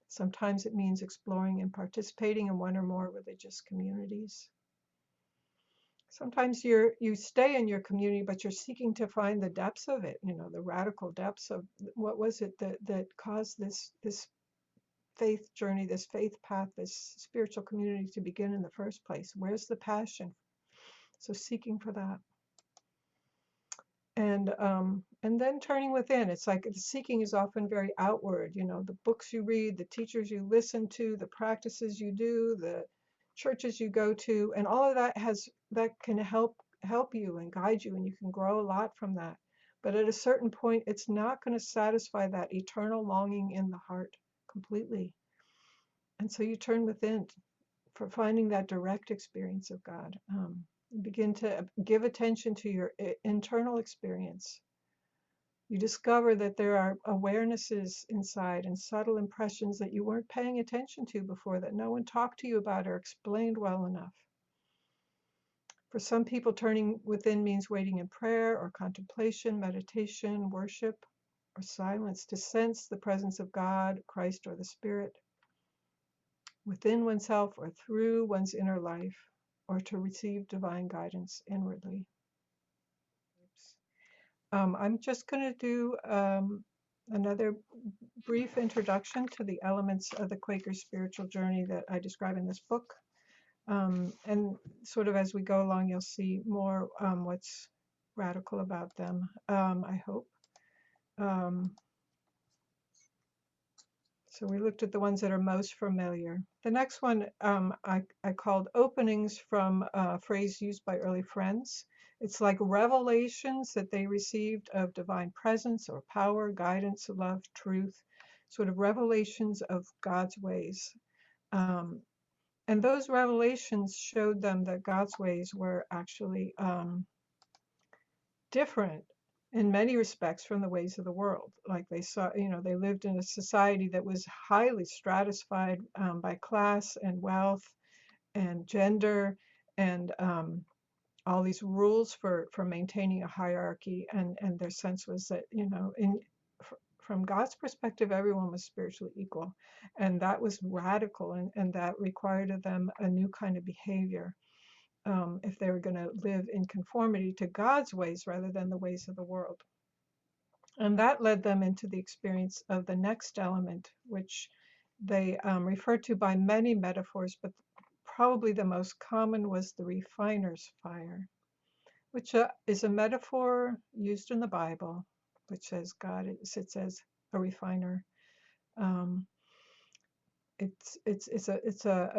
Sometimes it means exploring and participating in one or more religious communities. Sometimes you stay in your community, but you're seeking to find the depths of it, the radical depths of what was it that caused this faith journey, this faith path, this spiritual community to begin in the first place. Where's the passion? So seeking for that. And then turning within. It's like the seeking is often very outward. The books you read, the teachers you listen to, the practices you do, the churches you go to, and all of that can help you and guide you, and you can grow a lot from that. But at a certain point, it's not going to satisfy that eternal longing in the heart completely. And so you turn within for finding that direct experience of God. Begin to give attention to your internal experience. You discover that there are awarenesses inside and subtle impressions that you weren't paying attention to before, that no one talked to you about or explained well enough. For some people, turning within means waiting in prayer or contemplation, meditation, worship, or silence to sense the presence of God, Christ, or the Spirit within oneself or through one's inner life, or to receive divine guidance inwardly. I'm just going to do another brief introduction to the elements of the Quaker spiritual journey that I describe in this book. And sort of as we go along, you'll see more what's radical about them, I hope. So we looked at the ones that are most familiar. The next one I called openings from a phrase used by early friends. It's like revelations that they received of divine presence or power, guidance, love, truth, sort of revelations of God's ways. And those revelations showed them that God's ways were actually different in many respects from the ways of the world. Like they saw, they lived in a society that was highly stratified by class and wealth and gender and all these rules for maintaining a hierarchy. And their sense was that, from God's perspective, everyone was spiritually equal. And that was radical, and that required of them a new kind of behavior. If they were going to live in conformity to God's ways rather than the ways of the world. And that led them into the experience of the next element, which they refer to by many metaphors, but probably the most common was the refiner's fire, which is a metaphor used in the Bible, which says God sits as a refiner. A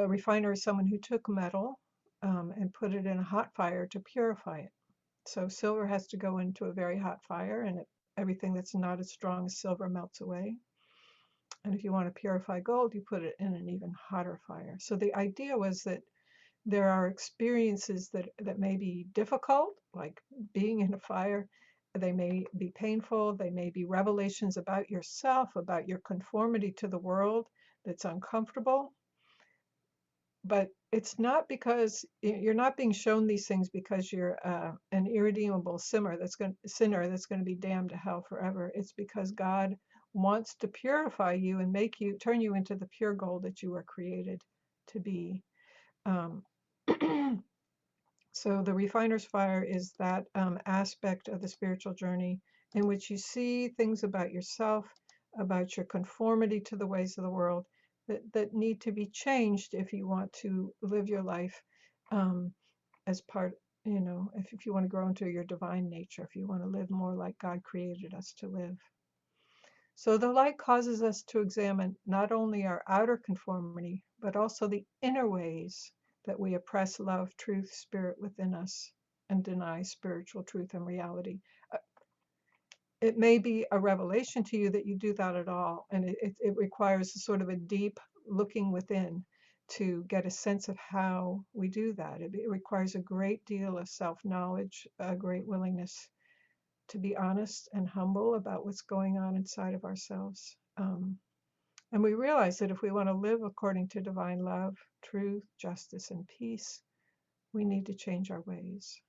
refiner is someone who took metal and put it in a hot fire to purify it. So silver has to go into a very hot fire, and everything that's not as strong as silver melts away. And if you want to purify gold, you put it in an even hotter fire. So the idea was that there are experiences that may be difficult, like being in a fire. They may be painful. They may be revelations about yourself, about your conformity to the world that's uncomfortable. But it's not because you're not being shown these things because you're an irredeemable sinner that's going to be damned to hell forever. It's because God wants to purify you and turn you into the pure gold that you were created to be. So the refiner's fire is that aspect of the spiritual journey in which you see things about yourself, about your conformity to the ways of the world, that need to be changed if you want to live your life as part, if you want to grow into your divine nature, if you want to live more like God created us to live. So the light causes us to examine not only our outer conformity, but also the inner ways that we oppress love, truth, spirit within us and deny spiritual truth and reality. It may be a revelation to you that you do that at all, and it requires a sort of a deep looking within to get a sense of how we do that. It requires a great deal of self-knowledge, a great willingness to be honest and humble about what's going on inside of ourselves. And we realize that if we want to live according to divine love, truth, justice, and peace, we need to change our ways.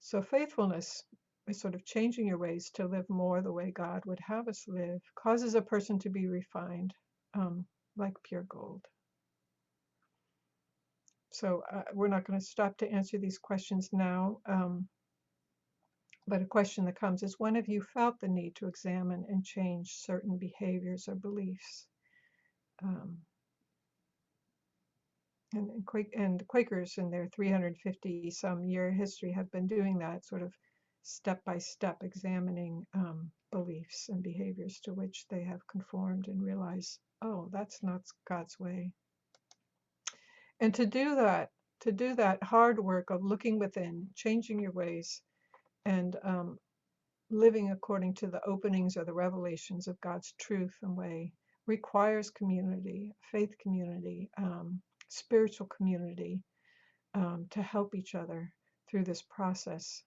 So faithfulness is sort of changing your ways to live more the way God would have us live, causes a person to be refined like pure gold. So we're not going to stop to answer these questions now. But a question that comes is, when have you felt the need to examine and change certain behaviors or beliefs? And Quakers in their 350 some year history have been doing that, sort of step by step, examining beliefs and behaviors to which they have conformed and realize, oh, that's not God's way. And to do that hard work of looking within, changing your ways, and living according to the openings or the revelations of God's truth and way requires community, faith community, spiritual community, to help each other through this process.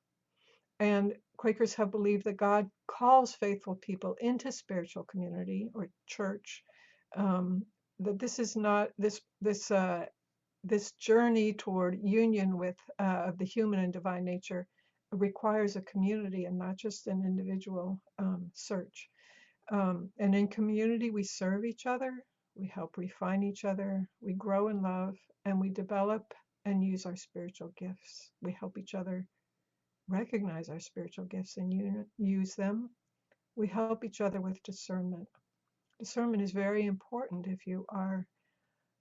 And Quakers have believed that God calls faithful people into spiritual community or church. That this is not this journey toward union with the human and divine nature requires a community and not just an individual search. And in community, we serve each other, we help refine each other, we grow in love, and we develop and use our spiritual gifts. We help each other recognize our spiritual gifts and use them. We help each other with discernment. Discernment is very important if you are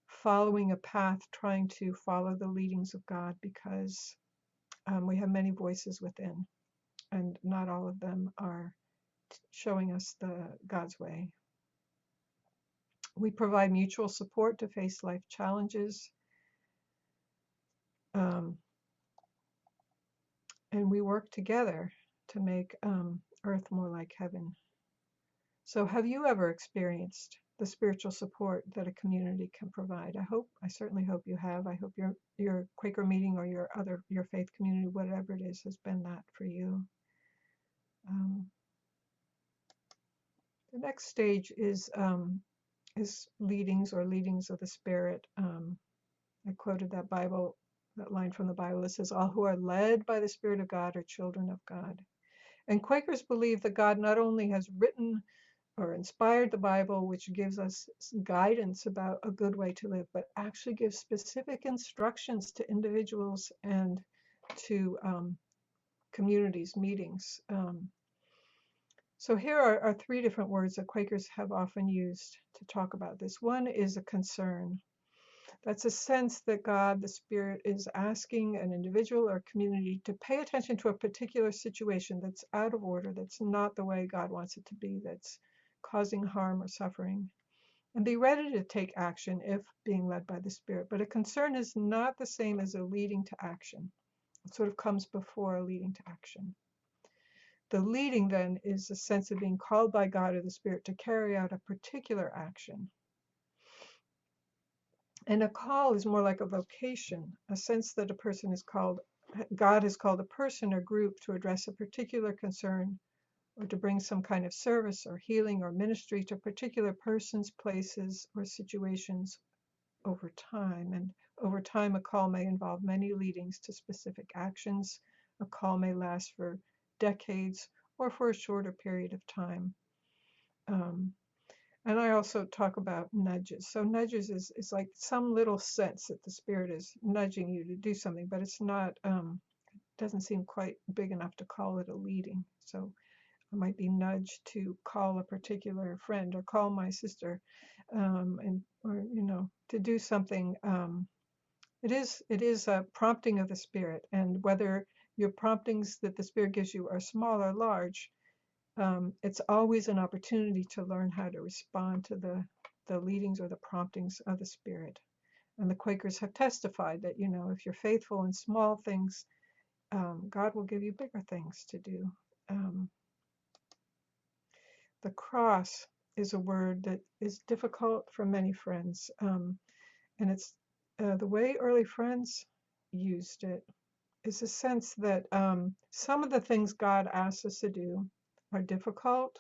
following a path, trying to follow the leadings of God, because we have many voices within, and not all of them are showing us God's way. We provide mutual support to face life challenges, and we work together to make earth more like heaven. So have you ever experienced the spiritual support that a community can provide? I certainly hope you have. I hope your Quaker meeting or your faith community, whatever it is, has been that for you. The next stage is leadings or leadings of the Spirit. I quoted that line from the Bible that says, "All who are led by the Spirit of God are children of God." And Quakers believe that God not only has written or inspired the Bible, which gives us guidance about a good way to live, but actually gives specific instructions to individuals and to communities, meetings. So here are three different words that Quakers have often used to talk about this. One is a concern. That's a sense that God, the Spirit, is asking an individual or community to pay attention to a particular situation that's out of order, that's not the way God wants it to be, that's causing harm or suffering, and be ready to take action if being led by the Spirit. But a concern is not the same as a leading to action. It sort of comes before a leading to action. The leading then is a sense of being called by God or the Spirit to carry out a particular action. And a call is more like a vocation, a sense that a person is called, God has called a person or group to address a particular concern or to bring some kind of service or healing or ministry to particular persons, places, or situations over time. And over time, a call may involve many leadings to specific actions. A call may last for decades or for a shorter period of time. And I also talk about nudges. So nudges is like some little sense that the Spirit is nudging you to do something, but it's not, doesn't seem quite big enough to call it a leading. So I might be nudged to call a particular friend or call my sister, or to do something. It is a prompting of the Spirit, and whether your promptings that the Spirit gives you are small or large, it's always an opportunity to learn how to respond to the leadings or the promptings of the Spirit. And the Quakers have testified that, if you're faithful in small things, God will give you bigger things to do. The cross is a word that is difficult for many friends. And it's the way early friends used it is a sense that some of the things God asks us to do are difficult.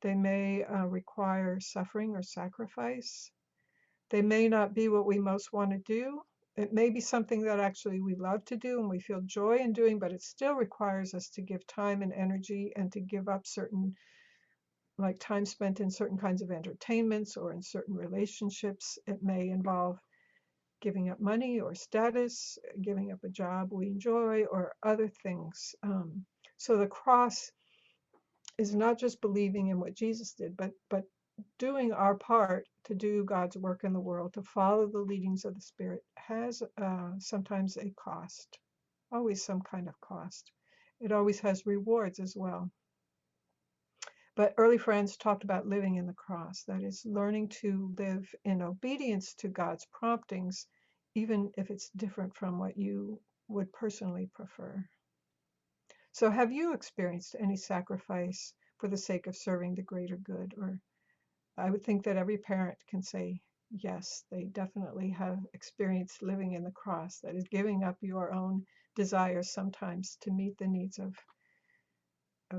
They may require suffering or sacrifice. They may not be what we most want to do. It may be something that actually we love to do and we feel joy in doing, but it still requires us to give time and energy and to give up certain, like time spent in certain kinds of entertainments or in certain relationships. It may involve giving up money or status, giving up a job we enjoy, or other things. So the cross is not just believing in what Jesus did, but doing our part to do God's work in the world, to follow the leadings of the Spirit has sometimes a cost, always some kind of cost. It always has rewards as well. But early friends talked about living in the cross, that is, learning to live in obedience to God's promptings, even if it's different from what you would personally prefer. So have you experienced any sacrifice for the sake of serving the greater good? Or I would think that every parent can say, yes, they definitely have experienced living in the cross, that is giving up your own desires sometimes to meet the needs of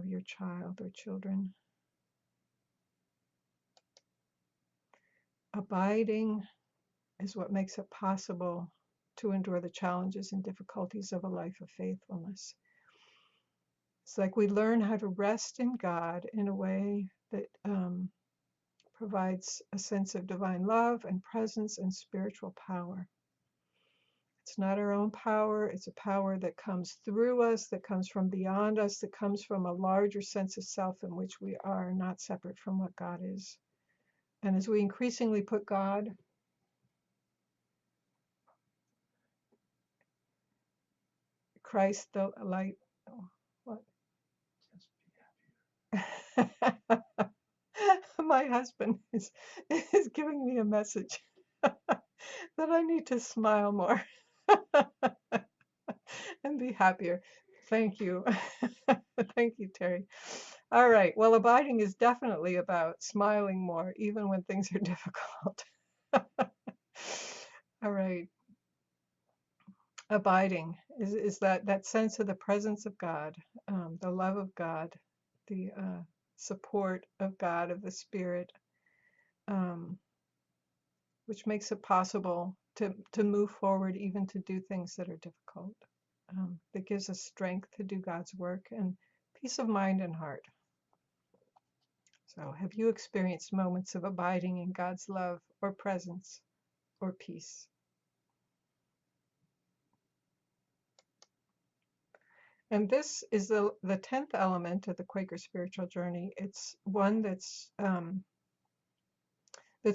your child or children. Abiding is what makes it possible to endure the challenges and difficulties of a life of faithfulness. It's like we learn how to rest in God in a way that provides a sense of divine love and presence and spiritual power. It's not our own power, it's a power that comes through us, that comes from beyond us, that comes from a larger sense of self in which we are not separate from what God is. And as we increasingly put God, Christ, the light, what? My husband is giving me a message that I need to smile more and be happier. Thank you. Thank you, Terry. All right. Well, abiding is definitely about smiling more, even when things are difficult. All right. Abiding is that sense of the presence of God, the love of God, the support of God, of the Spirit, which makes it possible to move forward, even to do things that are difficult. That gives us strength to do God's work and peace of mind and heart. So, have you experienced moments of abiding in God's love or presence or peace? And this is the 10th element of the Quaker spiritual journey. It's one that's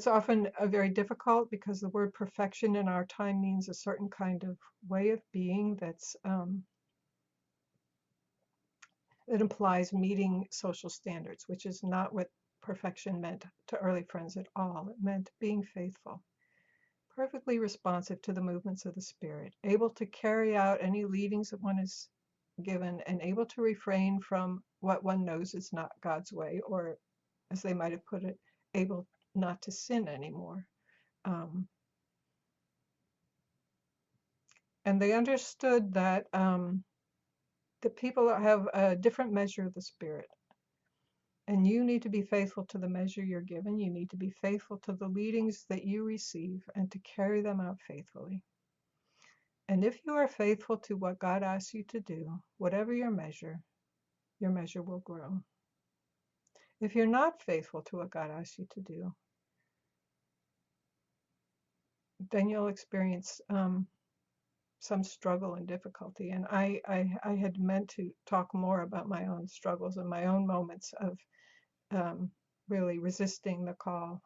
often very difficult because the word perfection in our time means a certain kind of way of being that's that implies meeting social standards, which is not what perfection meant to early friends at all. It meant being faithful, perfectly responsive to the movements of the Spirit, able to carry out any leadings that one is given, and able to refrain from what one knows is not God's way, or as they might have put it, able not to sin anymore. And they understood that the people have a different measure of the Spirit. And you need to be faithful to the measure you're given. You need to be faithful to the leadings that you receive and to carry them out faithfully. And if you are faithful to what God asks you to do, whatever your measure will grow. If you're not faithful to what God asks you to do, then you'll experience some struggle and difficulty. And I had meant to talk more about my own struggles and my own moments of really resisting the call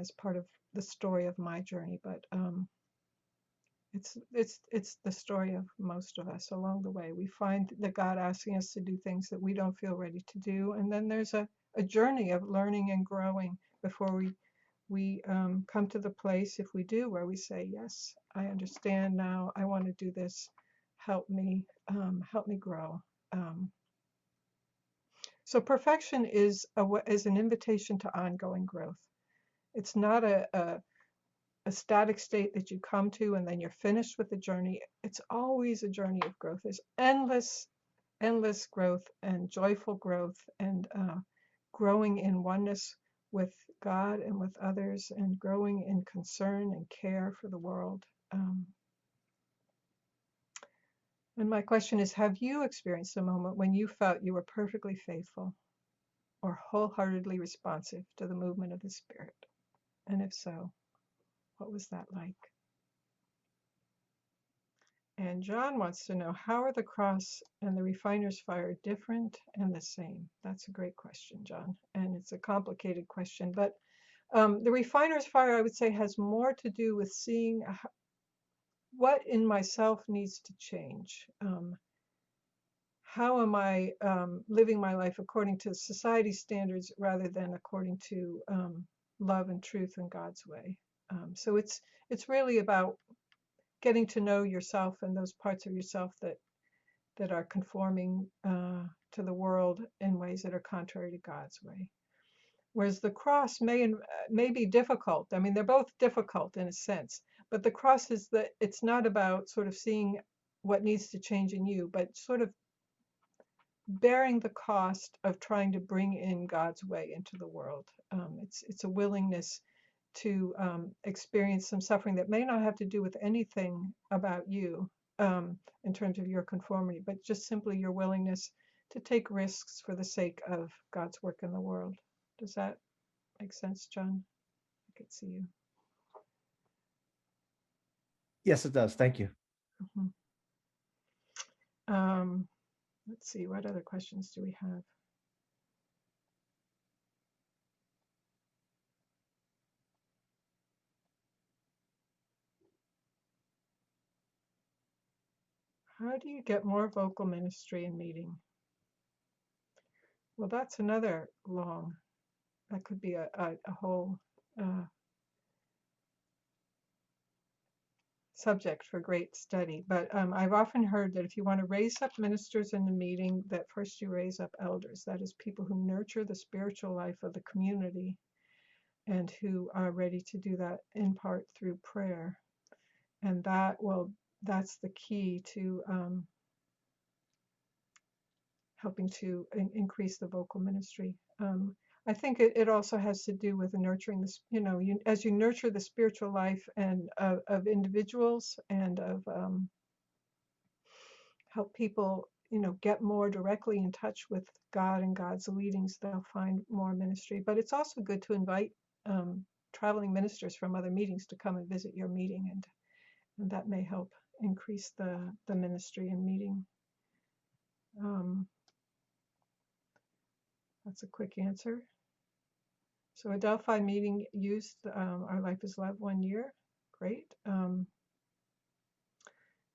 as part of the story of my journey. But it's the story of most of us along the way. We find that God asking us to do things that we don't feel ready to do, and then there's a journey of learning and growing before we come to the place, if we do, where we say, yes, I understand now, I want to do this, help me grow. So perfection is an invitation to ongoing growth. It's not a static state that you come to and then you're finished with the journey. It's always a journey of growth. There's endless growth and joyful growth and growing in oneness with God and with others, and growing in concern and care for the world. And my question is, have you experienced a moment when you felt you were perfectly faithful or wholeheartedly responsive to the movement of the Spirit? And if so, what was that like? And John wants to know, how are the cross and the refiner's fire different and the same? That's a great question, John. And it's a complicated question. But the refiner's fire, I would say, has more to do with seeing what in myself needs to change. How am I living my life according to society's standards rather than according to love and truth and God's way? So it's really about getting to know yourself and those parts of yourself that that are conforming to the world in ways that are contrary to God's way. Whereas the cross may be difficult. I mean, they're both difficult in a sense, but the cross is that it's not about sort of seeing what needs to change in you, but sort of bearing the cost of trying to bring in God's way into the world. It's a willingness to experience some suffering that may not have to do with anything about you in terms of your conformity, but just simply your willingness to take risks for the sake of God's work in the world. Does that make sense, John? I could see you. Yes, it does. Thank you. Mhm. Let's see, what other questions do we have? How do you get more vocal ministry in meeting? Well, that's another that could be a whole subject for great study. But I've often heard that if you want to raise up ministers in the meeting, that first you raise up elders. That is, people who nurture the spiritual life of the community and who are ready to do that in part through prayer. And that's the key to helping to increase the vocal ministry. I think it also has to do with nurturing this, as you nurture the spiritual life and of individuals and of help people, get more directly in touch with God and God's leadings, they'll find more ministry. But it's also good to invite traveling ministers from other meetings to come and visit your meeting, and that may help increase the ministry and meeting. That's a quick answer. So a Delphi meeting used Our Life is Love 1 year. Great.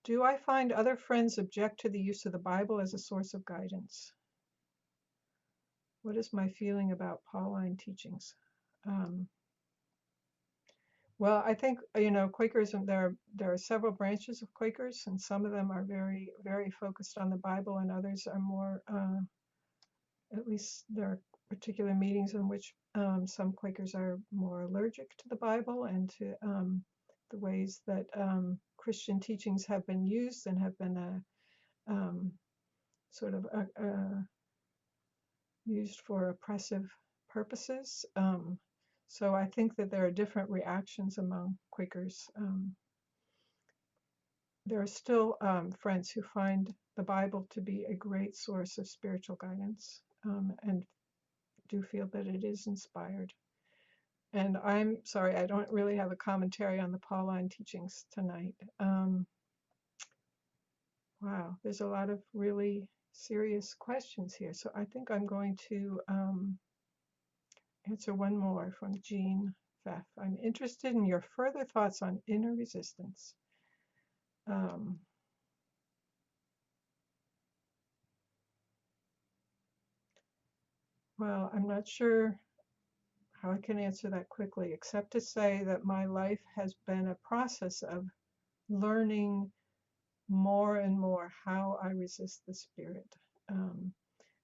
Do I find other friends object to the use of the Bible as a source of guidance? What is my feeling about Pauline teachings? Well, I think, Quakers, and there are several branches of Quakers, and some of them are very, very focused on the Bible, and others are more, at least there are particular meetings in which some Quakers are more allergic to the Bible and to the ways that Christian teachings have been used and have been sort of used for oppressive purposes. So I think that there are different reactions among Quakers. There are still friends who find the Bible to be a great source of spiritual guidance and do feel that it is inspired. And I'm sorry, I don't really have a commentary on the Pauline teachings tonight. Wow, there's a lot of really serious questions here. So I think I'm going to answer one more from Jean Pfaff. I'm interested in your further thoughts on inner resistance. Well, I'm not sure how I can answer that quickly, except to say that my life has been a process of learning more and more how I resist the spirit,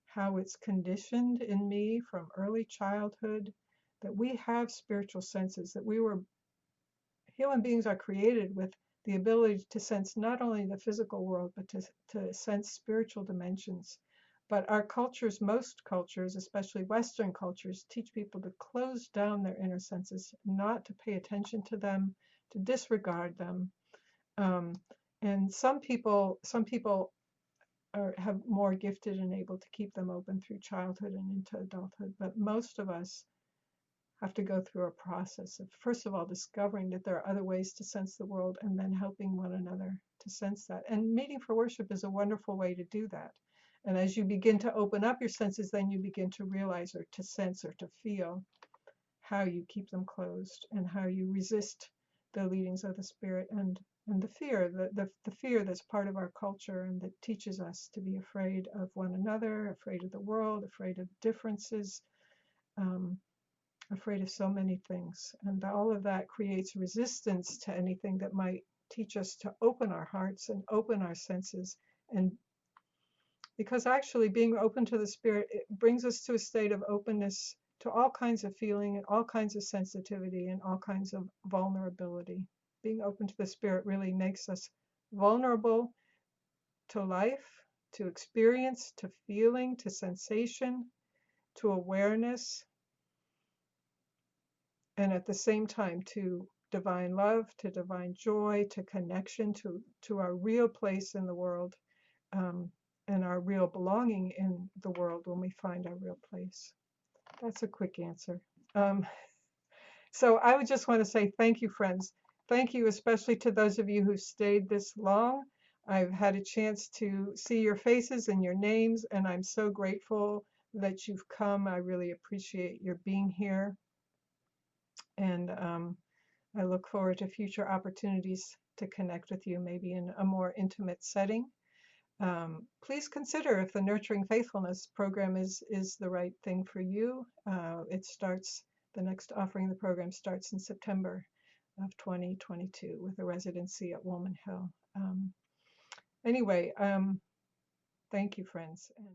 how it's conditioned in me from early childhood, that we have spiritual senses, that human beings are created with the ability to sense not only the physical world, but to sense spiritual dimensions. But our cultures, most cultures, especially Western cultures, teach people to close down their inner senses, not to pay attention to them, to disregard them. And some people have more gifted and able to keep them open through childhood and into adulthood. But most of us have to go through a process of, first of all, discovering that there are other ways to sense the world and then helping one another to sense that. And meeting for worship is a wonderful way to do that. And as you begin to open up your senses, then you begin to realize or to sense or to feel how you keep them closed and how you resist the leadings of the Spirit and the fear, the fear that's part of our culture and that teaches us to be afraid of one another, afraid of the world, afraid of differences, afraid of so many things. And all of that creates resistance to anything that might teach us to open our hearts and open our senses and because actually being open to the Spirit, it brings us to a state of openness to all kinds of feeling and all kinds of sensitivity and all kinds of vulnerability. Being open to the Spirit really makes us vulnerable to life, to experience, to feeling, to sensation, to awareness, and at the same time to divine love, to divine joy, to connection, to our real place in the world, and our real belonging in the world when we find our real place. That's a quick answer. So I would just want to say thank you, friends. Thank you, especially to those of you who stayed this long. I've had a chance to see your faces and your names, and I'm so grateful that you've come. I really appreciate your being here. And I look forward to future opportunities to connect with you, maybe in a more intimate setting. Please consider if the Nurturing Faithfulness program is the right thing for you. The next offering of the program starts in September of 2022 with a residency at Woolman Hill. Anyway, thank you, friends. And